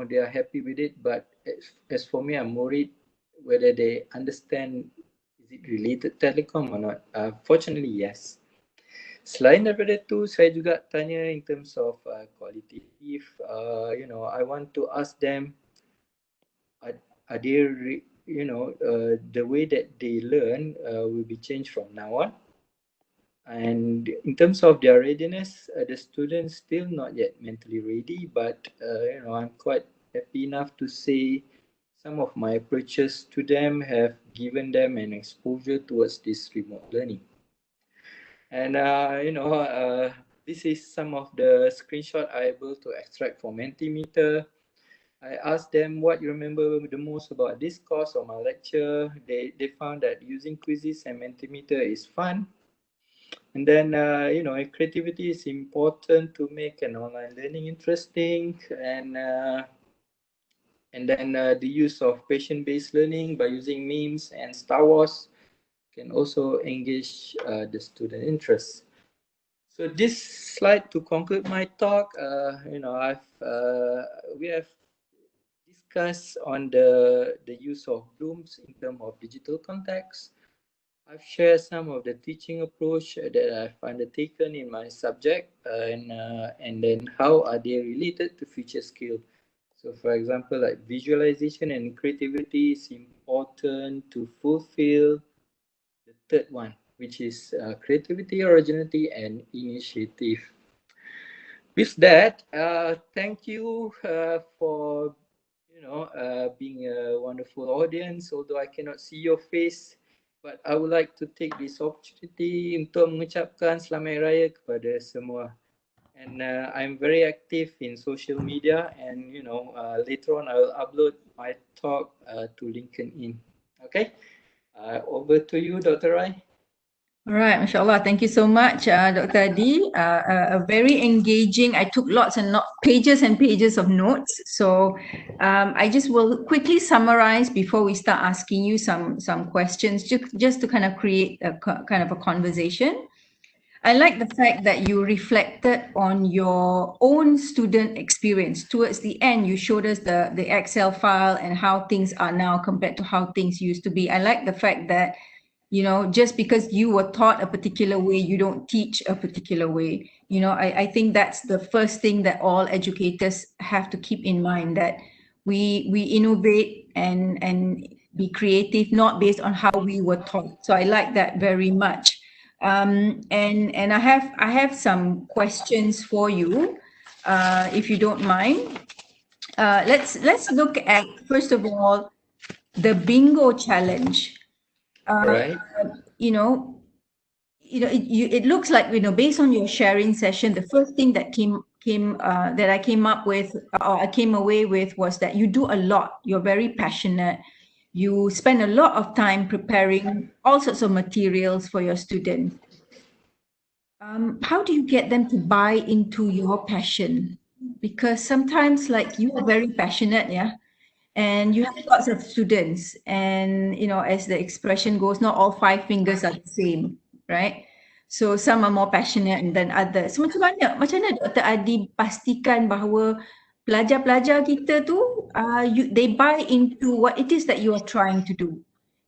they are happy with it. But as for me, I'm worried whether they understand, is it related telecom or not. Fortunately, yes. Selain daripada tu, saya juga tanya in terms of qualitative. I want to ask them, are they, the way that they learn will be changed from now on. And in terms of their readiness, the students still not yet mentally ready, but I'm quite happy enough to say some of my approaches to them have given them an exposure towards this remote learning. And this is some of the screenshot I'm able to extract from Mentimeter. I asked them what you remember the most about this course or my lecture. They found that using quizzes and Mentimeter is fun. And then, creativity is important to make an online learning interesting. And then the use of patient-based learning by using memes and Star Wars can also engage the student interest. So this slide to conclude my talk, we have discussed on the use of Blooms in terms of digital context. I've shared some of the teaching approach that I've undertaken in my subject, and then how are they related to future skill. So for example, like visualization and creativity is important to fulfill the third one, which is creativity, originality, and initiative. With that, thank you for being a wonderful audience. Although I cannot see your face, but I would like to take this opportunity untuk mengucapkan Selamat Hari Raya kepada semua. And I'm very active in social media, and later on I will upload my talk to LinkedIn. Okay, over to you, Dr. Rai. All right, mashallah. Thank you so much, Dr. Adi. A very engaging. I took lots and pages and pages of notes. So I just will quickly summarize before we start asking you some questions, just to kind of create a kind of a conversation. I like the fact that you reflected on your own student experience. Towards the end, you showed us the Excel file and how things are now compared to how things used to be. I like the fact that just because you were taught a particular way, you don't teach a particular way. I think that's the first thing that all educators have to keep in mind, that we innovate and be creative, not based on how we were taught. So I like that very much. And I have some questions for you, if you don't mind. Let's look at, first of all, the bingo challenge. Right. It looks like, based on your sharing session, the first thing that I came up with, or I came away with, was that you do a lot. You're very passionate. You spend a lot of time preparing all sorts of materials for your students. How do you get them to buy into your passion? Because sometimes, like, you are very passionate, yeah, and you have lots of students, and as the expression goes, not all 5 fingers are the same, right? So some are more passionate than others. So macam mana Dr. Adi pastikan bahawa pelajar-pelajar kita tu they buy into what it is that you are trying to do?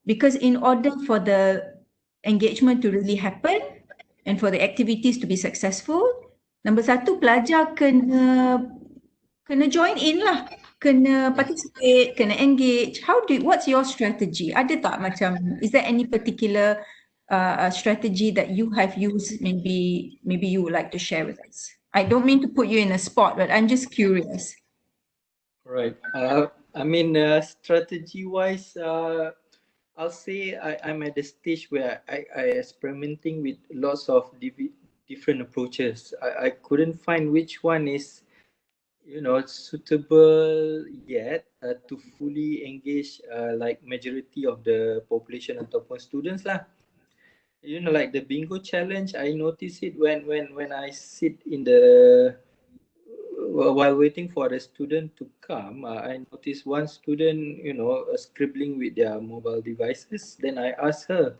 Because in order for the engagement to really happen and for the activities to be successful, number satu, pelajar kena join in lah, kena participate, kena engage. What's your strategy? Ada tak macam, is there any particular strategy that you have used? Maybe you would like to share with us. I don't mean to put you in a spot, but I'm just curious. Right. Strategy-wise, I'll say I'm at the stage where I experimenting with lots of different approaches. I couldn't find which one is suitable yet to fully engage like majority of the population ataupun students lah. Like the bingo challenge, I notice it when I sit in the while waiting for the student to come, I noticed one student, scribbling with their mobile devices. Then I asked her,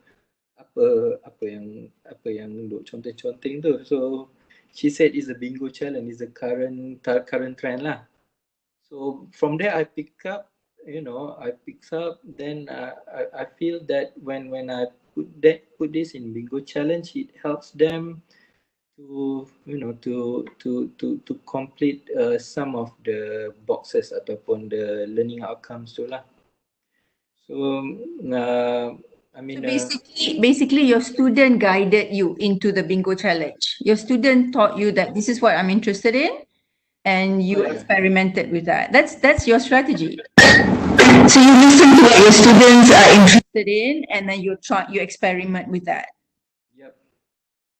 apa yang duk conteng-conteng tu. So she said it's a bingo challenge, is the current trend lah. So from there I pick up, then I feel that when I put this in bingo challenge, it helps them to to complete some of the boxes ataupun the learning outcomes tu lah. So I mean, so basically your student guided you into the bingo challenge. Your student taught you that this is what I'm interested in, and you experimented with that. That's your strategy. So you listen to what your students are interested in, and then you experiment with that. Yep.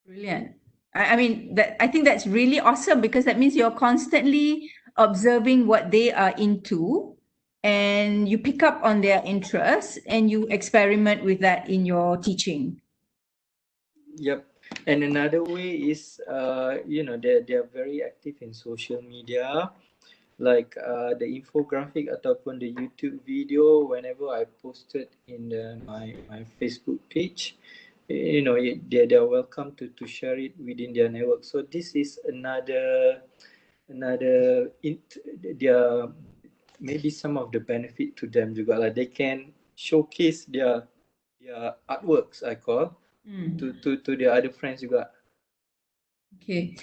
Brilliant. I mean, I think that's really awesome, because that means you're constantly observing what they are into, and you pick up on their interests and you experiment with that in your teaching. Yep. And another way is, they're very active in social media, like the infographic ataupun the YouTube video. Whenever I posted in my Facebook page, they're welcome to share it within their network. So this is another maybe some of the benefit to them juga lah. They can showcase their artworks, I call, to their other friends juga. Okay.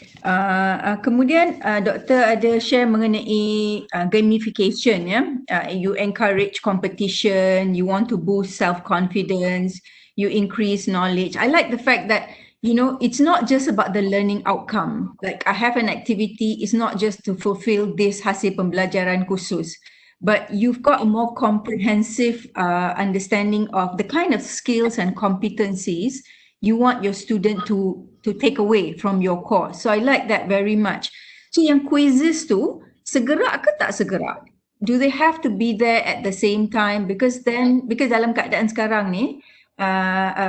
Kemudian doktor ada share mengenai gamification, ya. You encourage competition, you want to boost self-confidence, you increase knowledge. I like the fact that it's not just about the learning outcome. Like I have an activity, it's not just to fulfill this hasil pembelajaran khusus, but you've got a more comprehensive understanding of the kind of skills and competencies you want your student to take away from your course. So I like that very much. So yang quizzes tu, segerak ke tak segerak? Do they have to be there at the same time? Because dalam keadaan sekarang ni,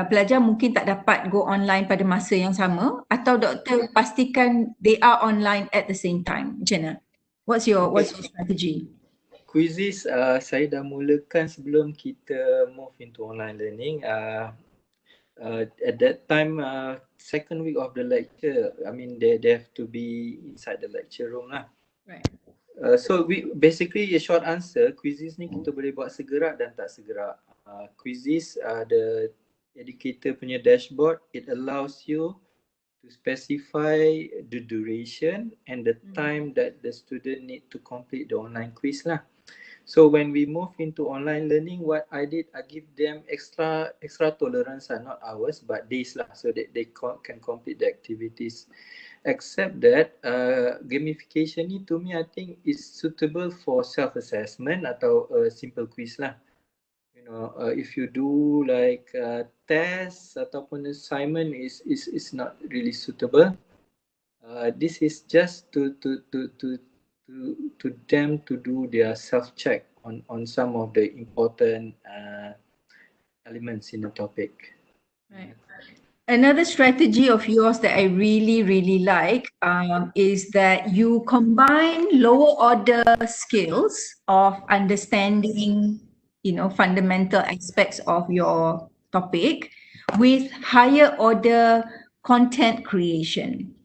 pelajar mungkin tak dapat go online pada masa yang sama, atau doktor pastikan they are online at the same time. Macam mana? What's your strategy? Quizzes saya dah mulakan sebelum kita move into online learning. At that time, second week of the lecture, I mean they have to be inside the lecture room lah. Right. So basically a short answer, quizzes ni kita boleh buat segerak dan tak segerak. Quizzes, the educator punya dashboard, it allows you to specify the duration and the time that the student need to complete the online quiz lah. So when we move into online learning, what I did, I give them extra tolerance, not hours but days lah, so that they can complete the activities. Except that gamification ni to me I think is suitable for self-assessment atau simple quiz lah. If you do like test ataupun assignment is not really suitable. This is just to them to do their self-check on some of the important elements in the topic. Right. Another strategy of yours that I really, really like is that you combine lower order skills of understanding, fundamental aspects of your topic with higher order content creation.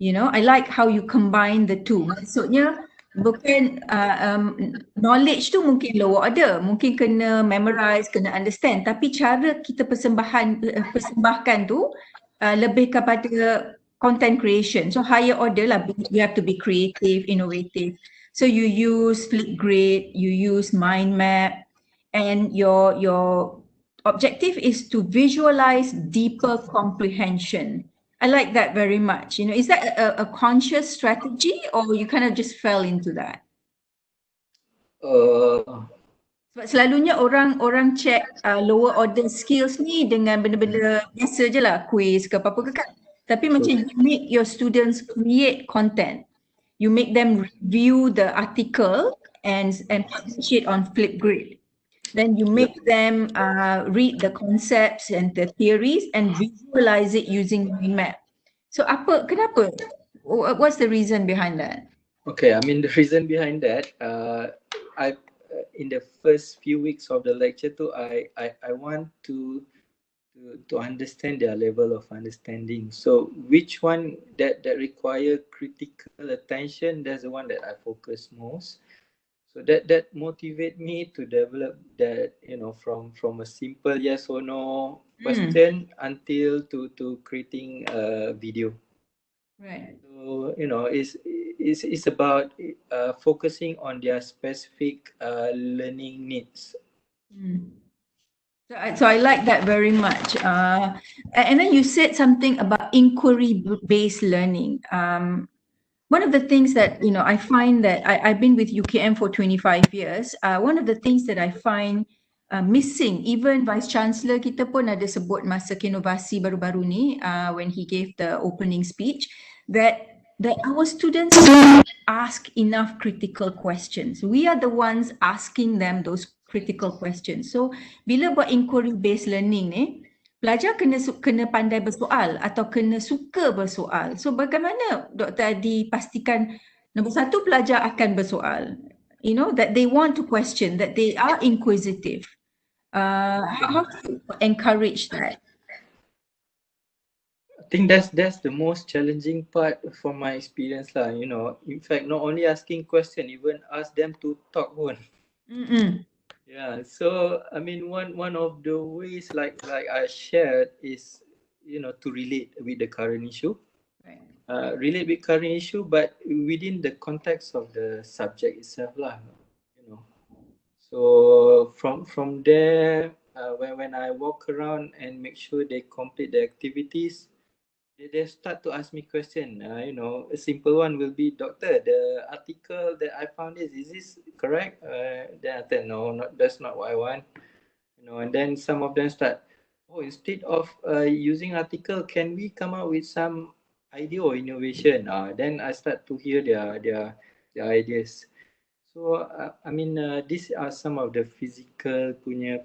I like how you combine the two. Maksudnya bukan knowledge tu mungkin lower order, mungkin kena memorize, kena understand, tapi cara kita persembahkan tu lebih kepada content creation. So higher order lah, you have to be creative, innovative. So you use Flipgrid, you use mind map, and your objective is to visualize deeper comprehension. I like that very much. Is that a conscious strategy, or you kind of just fell into that? Sebab selalunya orang check lower order skills ni dengan benda-benda biasa je lah, quiz ke apa-apa ke kan. Tapi macam you make your students create content. You make them review the article and publish it on Flipgrid. Then you make them read the concepts and the theories and visualize it using mind map. So kenapa? What's the reason behind that? Okay, I mean the reason behind that, I in the first few weeks of the lecture too, I want to understand their level of understanding. So which one that require critical attention, that's the one that I focus most. So that motivate me to develop that, you know, from a simple yes or no question until to creating a video. Right. So, you know, it's about focusing on their specific learning needs. So I like that very much. And then you said something about inquiry-based learning. One of the things that, you know, I find that I've been with UKM for 25 years. One of the things that I find missing, even Vice Chancellor kita pun ada sebut masa Kinovasi baru-baru ni, when he gave the opening speech, that our students don't ask enough critical questions. We are the ones asking them those critical questions. So bila buat inquiry based learning ni, pelajar kena pandai bersoal atau kena suka bersoal. So bagaimana Dr. Adi pastikan nombor satu, pelajar akan bersoal, you know, that they want to question, that they are inquisitive. How do you encourage that? I think that's the most challenging part from my experience lah. You know, in fact, not only asking question, even ask them to talk one. Yeah. So I mean, one of the ways like I shared is, you know, to relate with the current issue. Right. Relate with current issue, but within the context of the subject itself lah. You know. So from there, when I walk around and make sure they complete the activities, they start to ask me question. You know, a simple one will be, Doctor, the article that I found is this correct? Then I tell, no, that's not what I want. You know, and then some of them start, oh, instead of using article, can we come up with some idea or innovation? Then I start to hear their ideas. So I mean, these are some of the physical punya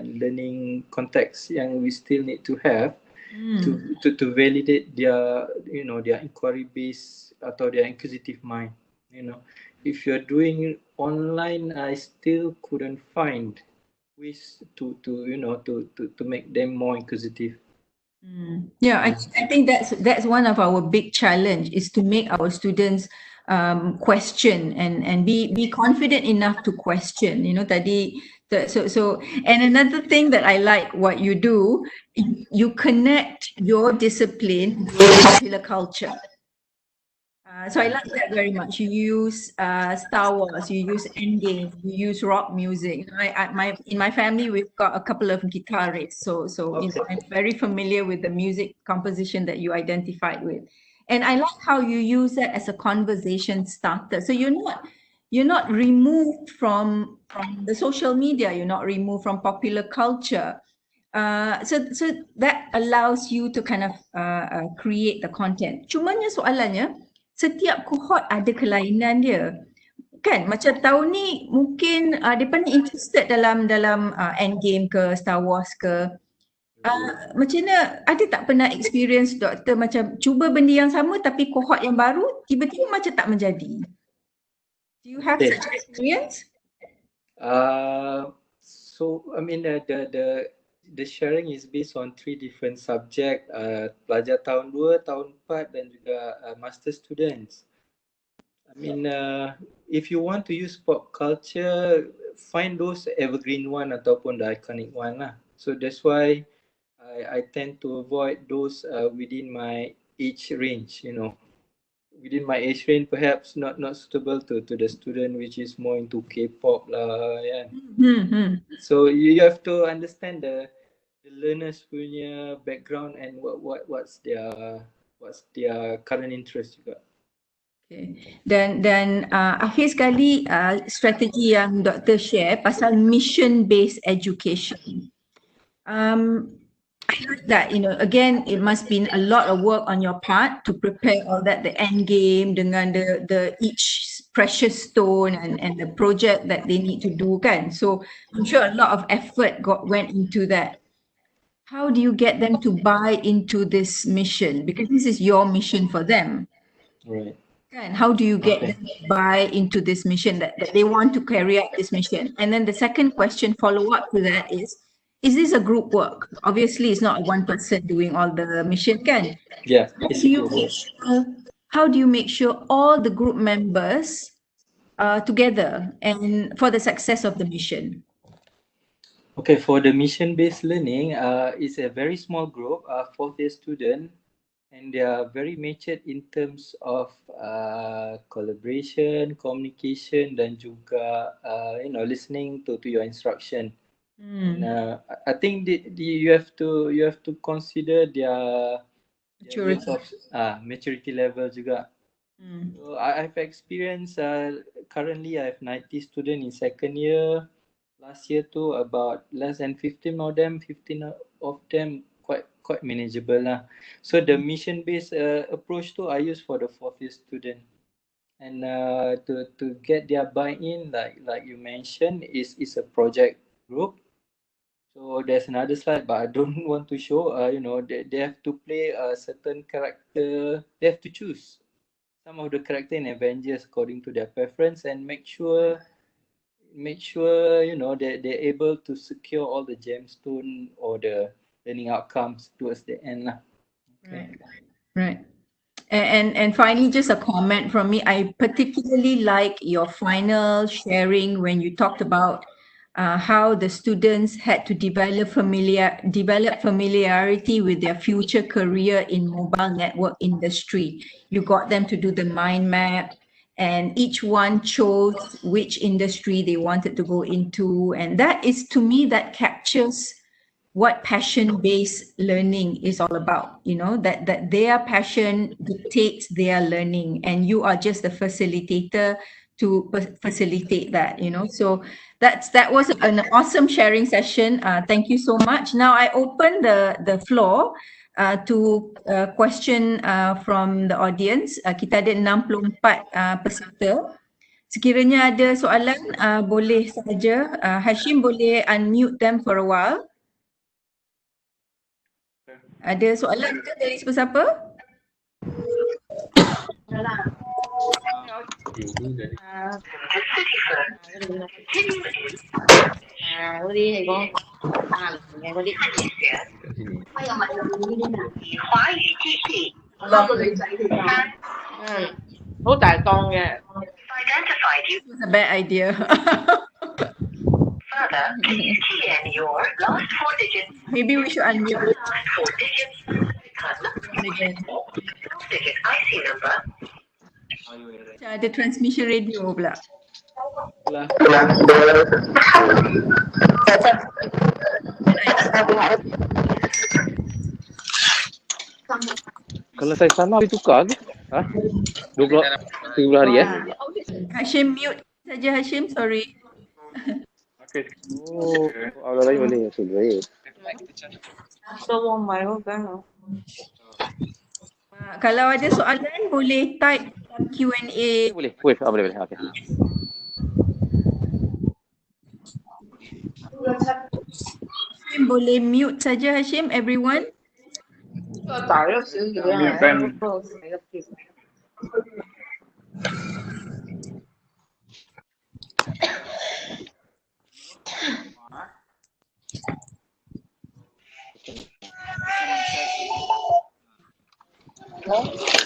learning context yang we still need to have to validate their, you know, their inquiry based atau their inquisitive mind. You know, if you're doing online, I still couldn't find ways to you know to make them more inquisitive. Yeah, I think that's one of our big challenge, is to make our students question and be confident enough to question. You know, tadi so and another thing that I like what you do, you connect your discipline with popular culture. So I like that very much. You use Star Wars, you use Endgame, you use rock music. In my family, we've got a couple of guitarists, so you know, I'm very familiar with the music composition that you identified with, and I like how you use that as a conversation starter. So you're not removed from the social media. You're not removed from popular culture. So that allows you to kind of create the content. Cumanya soalannya, setiap cohort ada kelainan dia. Kan, macam tahun ni mungkin mereka ni interested dalam Endgame ke, Star Wars ke. Macam mana, ada tak pernah experience doktor macam cuba benda yang sama tapi cohort yang baru tiba-tiba macam tak menjadi? Do you have such experience? So I mean the sharing is based on 3 different subject, pelajar tahun 2, tahun 4 dan juga master students. I mean, if you want to use pop culture, find those evergreen one ataupun the iconic one lah. So that's why I tend to avoid those within my age range, you know. Within my age range, perhaps not suitable to the student which is more into K-pop lah, yeah. So you have to understand the learners punya background and what's their current interest juga. Okay. Dan akhir sekali strategi yang doktor share pasal mission based education. I like that, you know, again, it must be a lot of work on your part to prepare all that, the end game dengan the each precious stone and the project that they need to do kan. So I'm sure a lot of effort went into that. How do you get them to buy into this mission? Because this is your mission for them. Right. Kan, how do you get them to buy into this mission that they want to carry out this mission? And then the second question follow up to that is this a group work? Obviously, it's not one person doing all the mission, kan? Yeah, How it's do a you group make work. sure, how do you make sure all the group members are together and for the success of the mission? Okay, for the mission-based learning, it's a very small group, fourth year student, and they are very matured in terms of collaboration, communication, dan juga listening to your instruction. And, I think you have to consider their years of maturity level juga. So I've experienced currently I have 90 students in second year. Last year too, about less than 15 of them quite manageable lah. So the mission based approach too I use for the fourth year student, and to get their buy-in, like you mentioned, is a project group. So there's another slide, but I don't want to show. They have to play a certain character. They have to choose some of the character in Avengers according to their preference, and make sure they're able to secure all the gemstone or the learning outcomes towards the end lah. Okay. Right. And finally, just a comment from me. I particularly like your final sharing when you talked about how the students had to develop familiarity with their future career in mobile network industry. You got them to do the mind map, and each one chose which industry they wanted to go into, and that is, to me, that captures what passion-based learning is all about, that their passion dictates their learning, and you are just the facilitator to facilitate that. So that was an awesome sharing session. Thank you so much. Now I open the floor to question from the audience. Kita ada 64 peserta. Sekiranya ada soalan, boleh saja. Hashim boleh unmute them for a while. Ada soalan ke dari siapa-siapa? This was a bad idea. Maybe we should unmute. Ada transmission radio pula. Kalau saya salah boleh tukar ke? 20 hari Hashim mute saja, Hashim, sorry. Okay. Oh, orang lain boleh. Baik. Kalau ada soalan boleh type dalam Q&A. Boleh. Boleh. Okay. Hashim boleh mute saja, Hashim, everyone.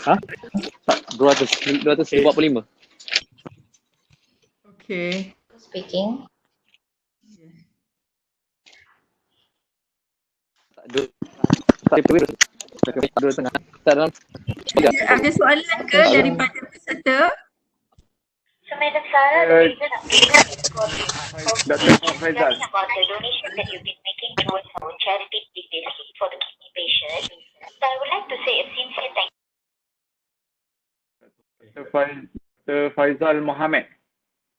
Hah? 245. Okay. Speaking. Ada soalan ke daripada peserta? So, Madam Sarah, the reason I'm Dr. Faizal. about the donation that you've been making towards our charity previously for the kidney patient. So, I would like to say a sincere thank you. Dr. Faizal Mohammed.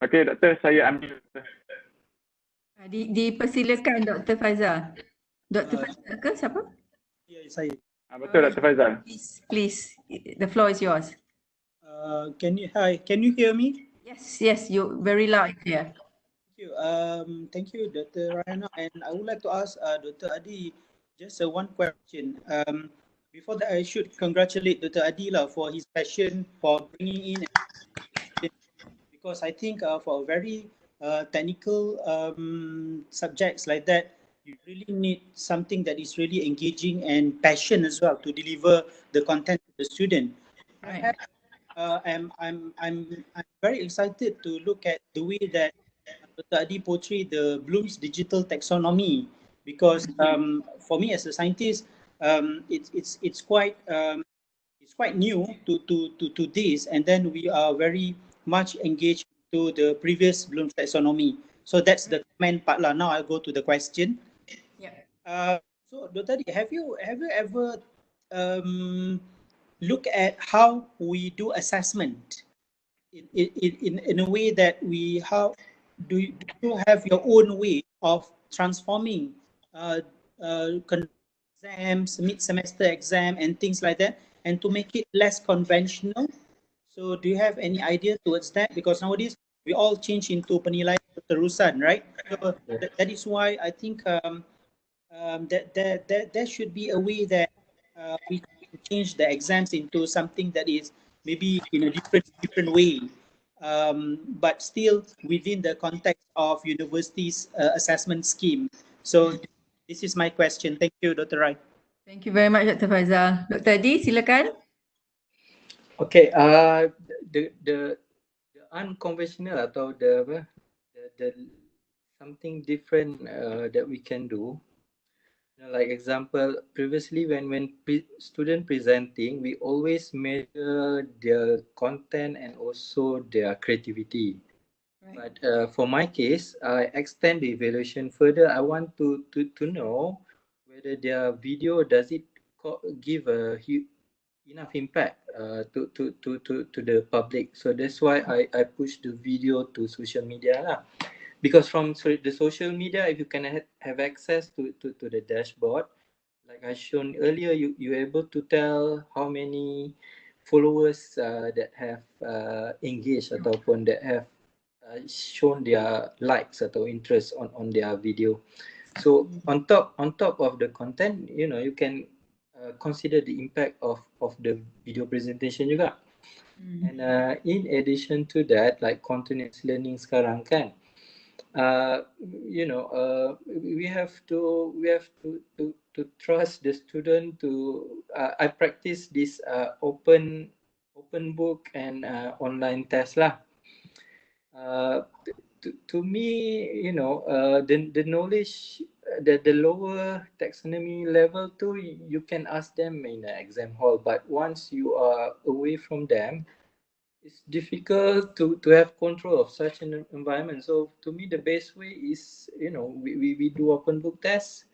Okey, Doktor, saya ambil. Dipersilakan Dr. Faizal. Dr. Faizal ke siapa? Ya, saya. Betul, Dr. Faizal. Please, the floor is yours. Can you hear me? Yes, you're very loud here. Thank you, Dr. Rayana. And I would like to ask Dr. Adi just one question. before that, I should congratulate Dr. Adila for his passion for bringing in, because I think for a very technical subjects like that, you really need something that is really engaging and passion as well to deliver the content to the student. Right. I'm very excited to look at the way that Dr. Adi portrayed the Bloom's digital taxonomy, because for me as a scientist, it's quite new to this, and then we are very much engaged to the previous Bloom's taxonomy. So that's the comment part lah. Now I'll go to the question. Yeah. So Dr. Adi, have you ever look at how we do assessment in a way that do you have your own way of transforming exams, mid-semester exam and things like that, and to make it less conventional? So do you have any idea towards that? Because nowadays we all change into penilaian keterusan, right? So that is why I think that there should be a way that we can change the exams into something that is maybe in a different way, but still within the context of university's assessment scheme. So this is my question. Thank you, Dr. Rai. Thank you very much, Dr. Faizal. Dr. Adi, silakan. Okay, the unconventional atau the something different that we can do. Like example, previously when student presenting, we always measure their content and also their creativity. Right. But for my case, I extend the evaluation further. I want to know whether their video does it give a enough impact to the public. So that's why I push the video to social media lah. Because from the social media, if you can have access to the dashboard, like I shown earlier, you're able to tell how many followers that have engaged ataupun that have shown their likes atau interest on their video. So on top of the content, you can consider the impact of the video presentation juga. And in addition to that, like continuous learning sekarang kan, we have to trust the student to I practice this open book and online test lah. To me, the knowledge, the lower taxonomy level too, you can ask them in the exam hall, but once you are away from them, it's difficult to have control of such an environment. So to me, the best way is, we do open book tests.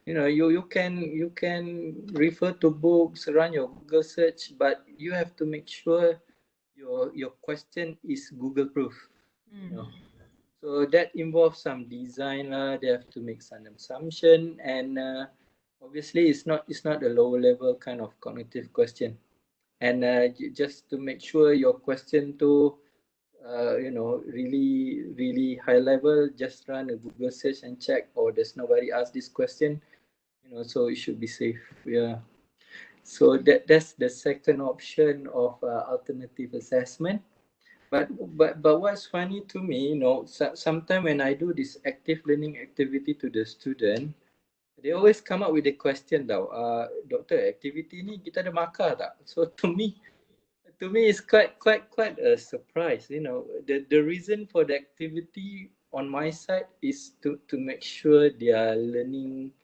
You can refer to books, run your Google search, but you have to make sure your question is Google proof. So that involves some design lah. They have to make some assumption, and obviously it's not a lower level kind of cognitive question. And just to make sure your question to really high level, just run a Google search and check, or there's nobody asked this question, so it should be safe. Yeah. So that's the second option of alternative assessment. But what's funny to me, sometimes when I do this active learning activity to the student, they always come up with a question tau, Doktor, activity ni kita ada markah tak? So to me it's quite a surprise. The reason for the activity on my side is to make sure their learning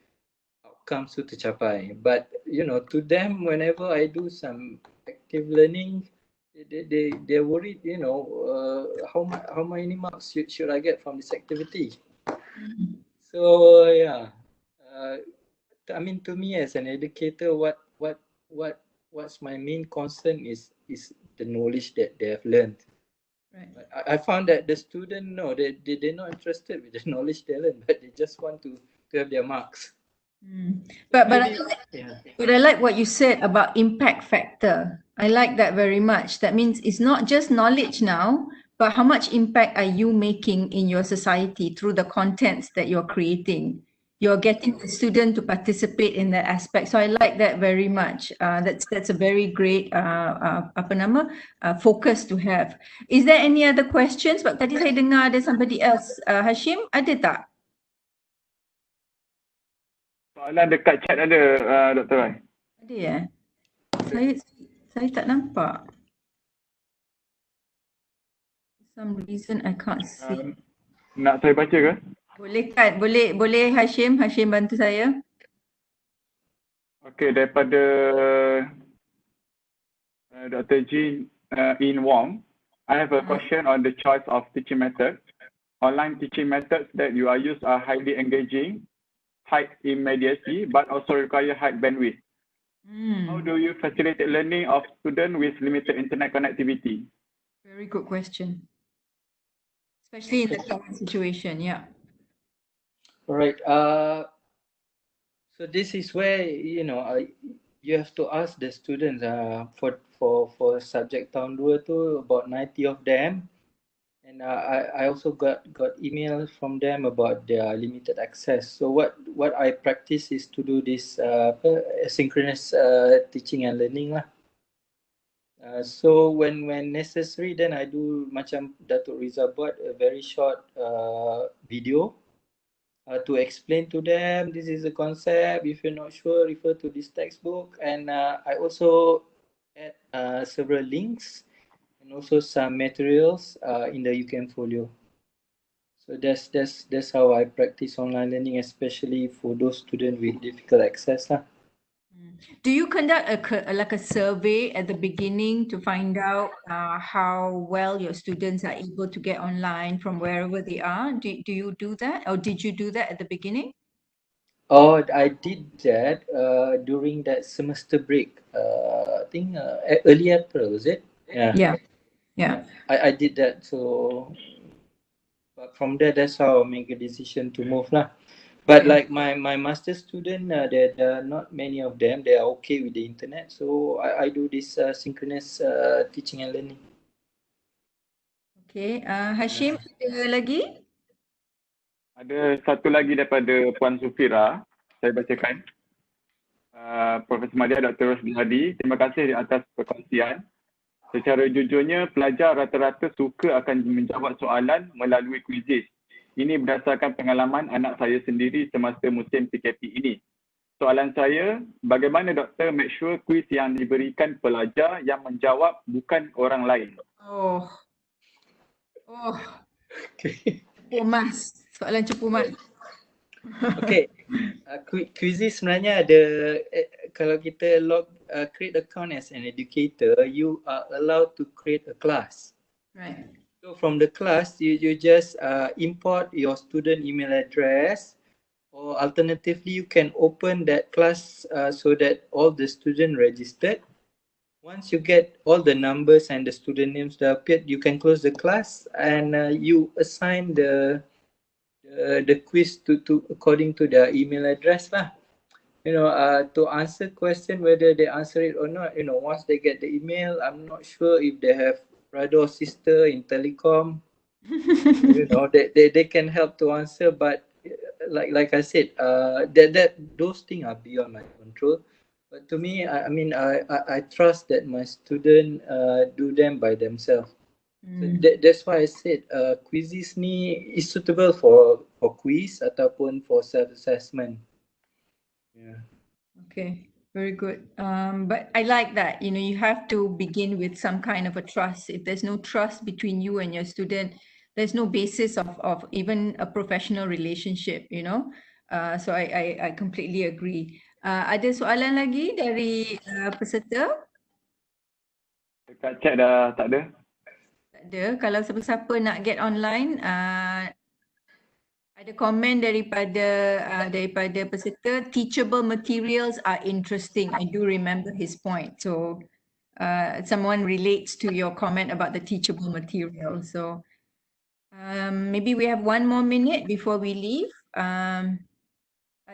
outcomes to tercapai. But to them, whenever I do some active learning, they're worried, how many marks should I get from this activity? So yeah. I mean, to me as an educator, what's my main concern is the knowledge that they have learned. Right. I found that the student, they're not interested with the knowledge they learn, but they just want to have their marks. But I like what you said about impact factor. I like that very much. That means it's not just knowledge now, but how much impact are you making in your society through the contents that you're creating? you're getting the student to participate in that aspect. So I like that very much. That's a very great focus to have. Is there any other questions? Sebab tadi saya dengar ada somebody else. Hashim, ada tak? Soalan dekat chat ada, Dr. Rai. Ada ya? Saya tak nampak. For some reason I can't see. Nak saya baca ke? Boleh kan? Boleh Hashim bantu saya. Okey, daripada Dr. Jean In Wong, I have a question on the choice of teaching method. Online teaching methods that you are used are highly engaging, high immediacy, but also require high bandwidth. How do you facilitate learning of students with limited internet connectivity? Very good question. Especially in the current situation, yeah. All right. So this is where you have to ask the students. For subject tahun 2 tu, about 90 of them, and I also got emails from them about their limited access. So what I practice is to do this asynchronous teaching and learning lah. So when necessary, then I do macam Datuk Riza buat a very short video to explain to them this is the concept. If you're not sure, refer to this textbook. And I also add several links and also some materials in the UCAM folio. So that's how I practice online learning, especially for those students with difficult access lah. Do you conduct a survey at the beginning to find out how well your students are able to get online from wherever they are? Do you do that, or did you do that at the beginning? Oh, I did that during that semester break. I think early April, was it? Yeah. I did that. So, but from there, that's how I make a decision to move lah. But like my master student, there are not many of them. They are okay with the internet. So I do this synchronous teaching and learning. Okay, Hashim, ada lagi? Ada satu lagi daripada Puan Sufira, saya bacakan. Profesor Madya Dr. Rosli Hadi, terima kasih di atas perkongsian. Secara jujurnya, pelajar rata-rata suka akan menjawab soalan melalui kuisis. Ini berdasarkan pengalaman anak saya sendiri semasa musim PKP ini. Soalan saya, bagaimana doktor make sure kuis yang diberikan pelajar yang menjawab bukan orang lain? Cepu mas. Soalan cepu mas. Okay. Quizzes sebenarnya ada, kalau kita create account as an educator, you are allowed to create a class. Right. So from the class, you just import your student email address, or alternatively, you can open that class so that all the student registered. Once you get all the numbers and the student names that appeared, you can close the class and you assign the quiz to according to their email address lah. To answer question whether they answer it or not, once they get the email, I'm not sure if they have brother or sister in telecom. They can help to answer, but like I said, that those things are beyond my control. But to me, I trust that my student do them by themselves. So that's why I said quizzes ni is suitable for quiz ataupun for self-assessment. Yeah. Okay, very good. But I like that, you have to begin with some kind of a trust. If there's no trust between you and your student, there's no basis of even a professional relationship, So I completely agree. Ada soalan lagi dari peserta? Dekat chat dah tak ada. Tak ada. Kalau siapa-siapa nak get online, ada komen daripada peserta, teachable materials are interesting. I do remember his point. So someone relates to your comment about the teachable material. So maybe we have 1 more minute before we leave.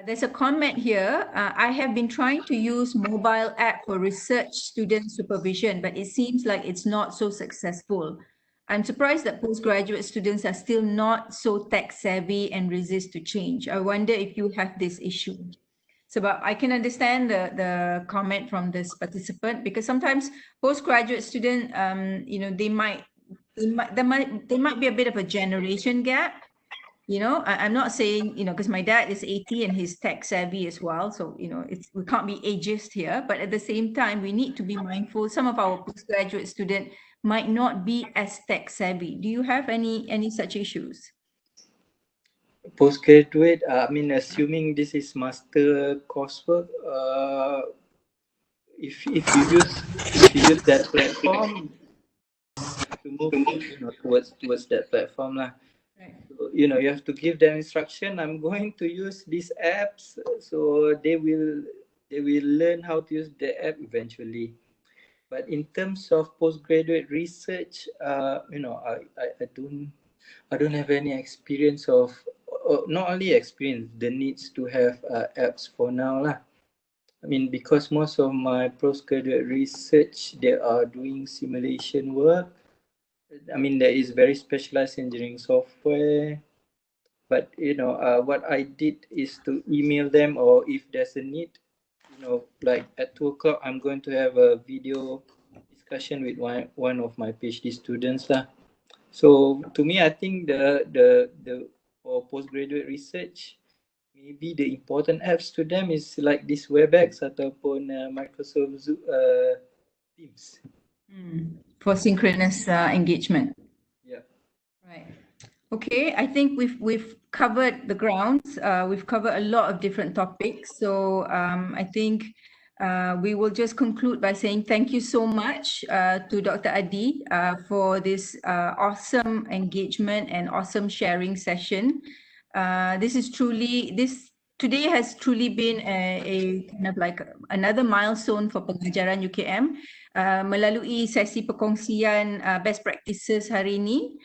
There's a comment here. I have been trying to use mobile app for research student supervision, but it seems like it's not so successful. I'm surprised that postgraduate students are still not so tech savvy and resist to change. I wonder if you have this issue. Sebab I can understand the comment from this participant, because sometimes postgraduate student, they might be a bit of a generation gap. I'm not saying, because my dad is 80 and he's tech savvy as well. So, we can't be ageist here, but at the same time, we need to be mindful. Some of our postgraduate student might not be as tech savvy. Do you have any such issues? Postgraduate, assuming this is master coursework, if you use that platform, to move towards that platform lah. Right. So, you have to give them instruction. I'm going to use these apps, so they will learn how to use the app eventually. But in terms of postgraduate research, I don't have any experience of, not only experience, the needs to have apps for now lah. Because most of my postgraduate research, they are doing simulation work. There is very specialized engineering software. But, what I did is to email them, or if there's a need, like at 2 o'clock, I'm going to have a video discussion with one of my PhD students lah. So to me, I think the for postgraduate research, maybe the important apps to them is like this WebEx ataupun Microsoft Teams. For synchronous engagement. Yeah. Right. Okay, I think we've covered the grounds. We've covered a lot of different topics. So I think we will just conclude by saying thank you so much to Dr. Adi for this awesome engagement and awesome sharing session. Today has truly been a kind of like another milestone for pengajaran UKM melalui sesi perkongsian best practices hari ini.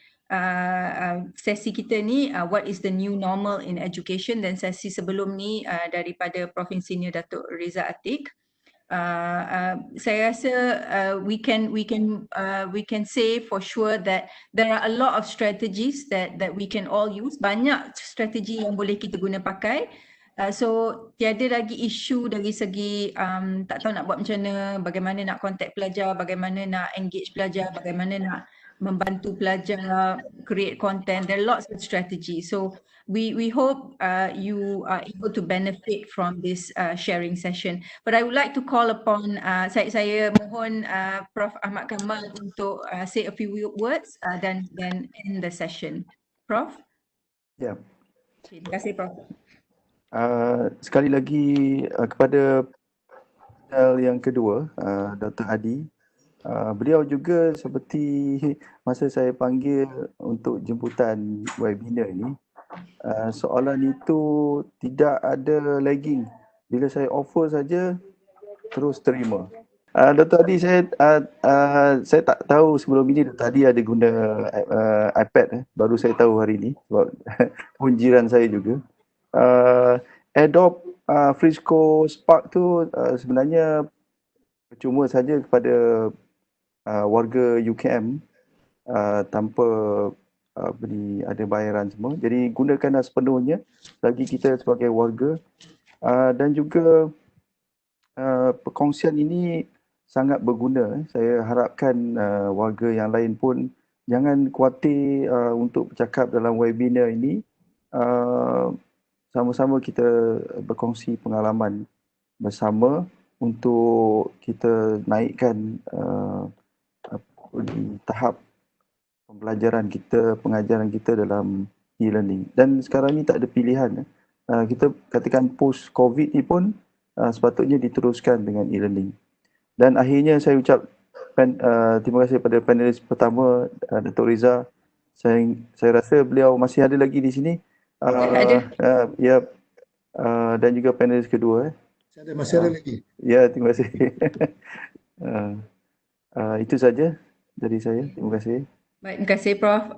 Sesi kita ni what is the new normal in education, dan sesi sebelum ni daripada Prof Senior Datuk Reza Atik. Saya rasa we can say for sure that there are a lot of strategies that we can all use. Banyak strategi yang boleh kita guna pakai. So tiada lagi isu dari segi tak tahu nak buat macam mana, bagaimana nak contact pelajar, bagaimana nak engage pelajar, bagaimana nak membantu pelajar create content. There are lots of strategies. So we hope you are able to benefit from this sharing session. But I would like to call upon saya mohon Prof Ahmad Kamal untuk say a few words dan end the session. Prof? Ya. Okay, terima kasih Prof. Sekali lagi kepada yang kedua, Dr. Adi, beliau juga seperti masa saya panggil untuk jemputan webinar ini, soalan itu tidak ada lagging. Bila saya offer saja, terus terima. Dr. Adi, saya tak tahu sebelum ini Dr. Adi ada guna iPad. Baru saya tahu hari ini sebab pun jiran saya juga. Adopt Frisco Spark tu sebenarnya percuma saja kepada warga UKM tanpa ada bayaran semua. Jadi gunakanlah sepenuhnya bagi kita sebagai warga. Dan juga perkongsian ini sangat berguna. Saya harapkan warga yang lain pun jangan khawatir untuk bercakap dalam webinar ini. Sama-sama kita berkongsi pengalaman bersama untuk kita naikkan di tahap pembelajaran kita, pengajaran kita dalam e-learning. Dan sekarang ni tak ada pilihan. Kita katakan post-COVID ni pun sepatutnya diteruskan dengan e-learning. Dan akhirnya saya ucap terima kasih pada panelis pertama, Datuk Reza. Saya rasa beliau masih ada lagi di sini. Dan juga panelis kedua. Masih ada lagi. Ya, terima kasih. Itu saja dari saya. Terima kasih. Baik, terima kasih Prof.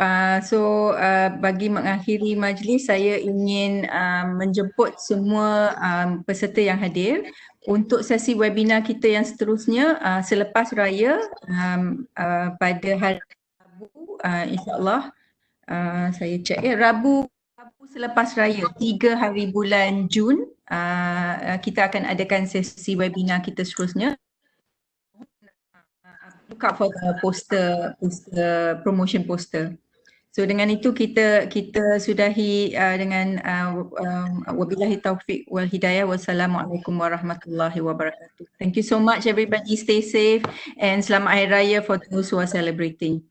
Bagi mengakhiri majlis, saya ingin menjemput semua peserta yang hadir untuk sesi webinar kita yang seterusnya selepas raya pada hari Rabu insyaAllah saya cek Rabu selepas raya 3 hari bulan Jun kita akan adakan sesi webinar kita seterusnya. Look out for the promotion poster. So dengan itu kita sudahi dengan wabillahi taufiq wal hidayah. Wassalamualaikum warahmatullahi wabarakatuh. Thank you so much everybody, stay safe and selamat hari raya for those who are celebrating.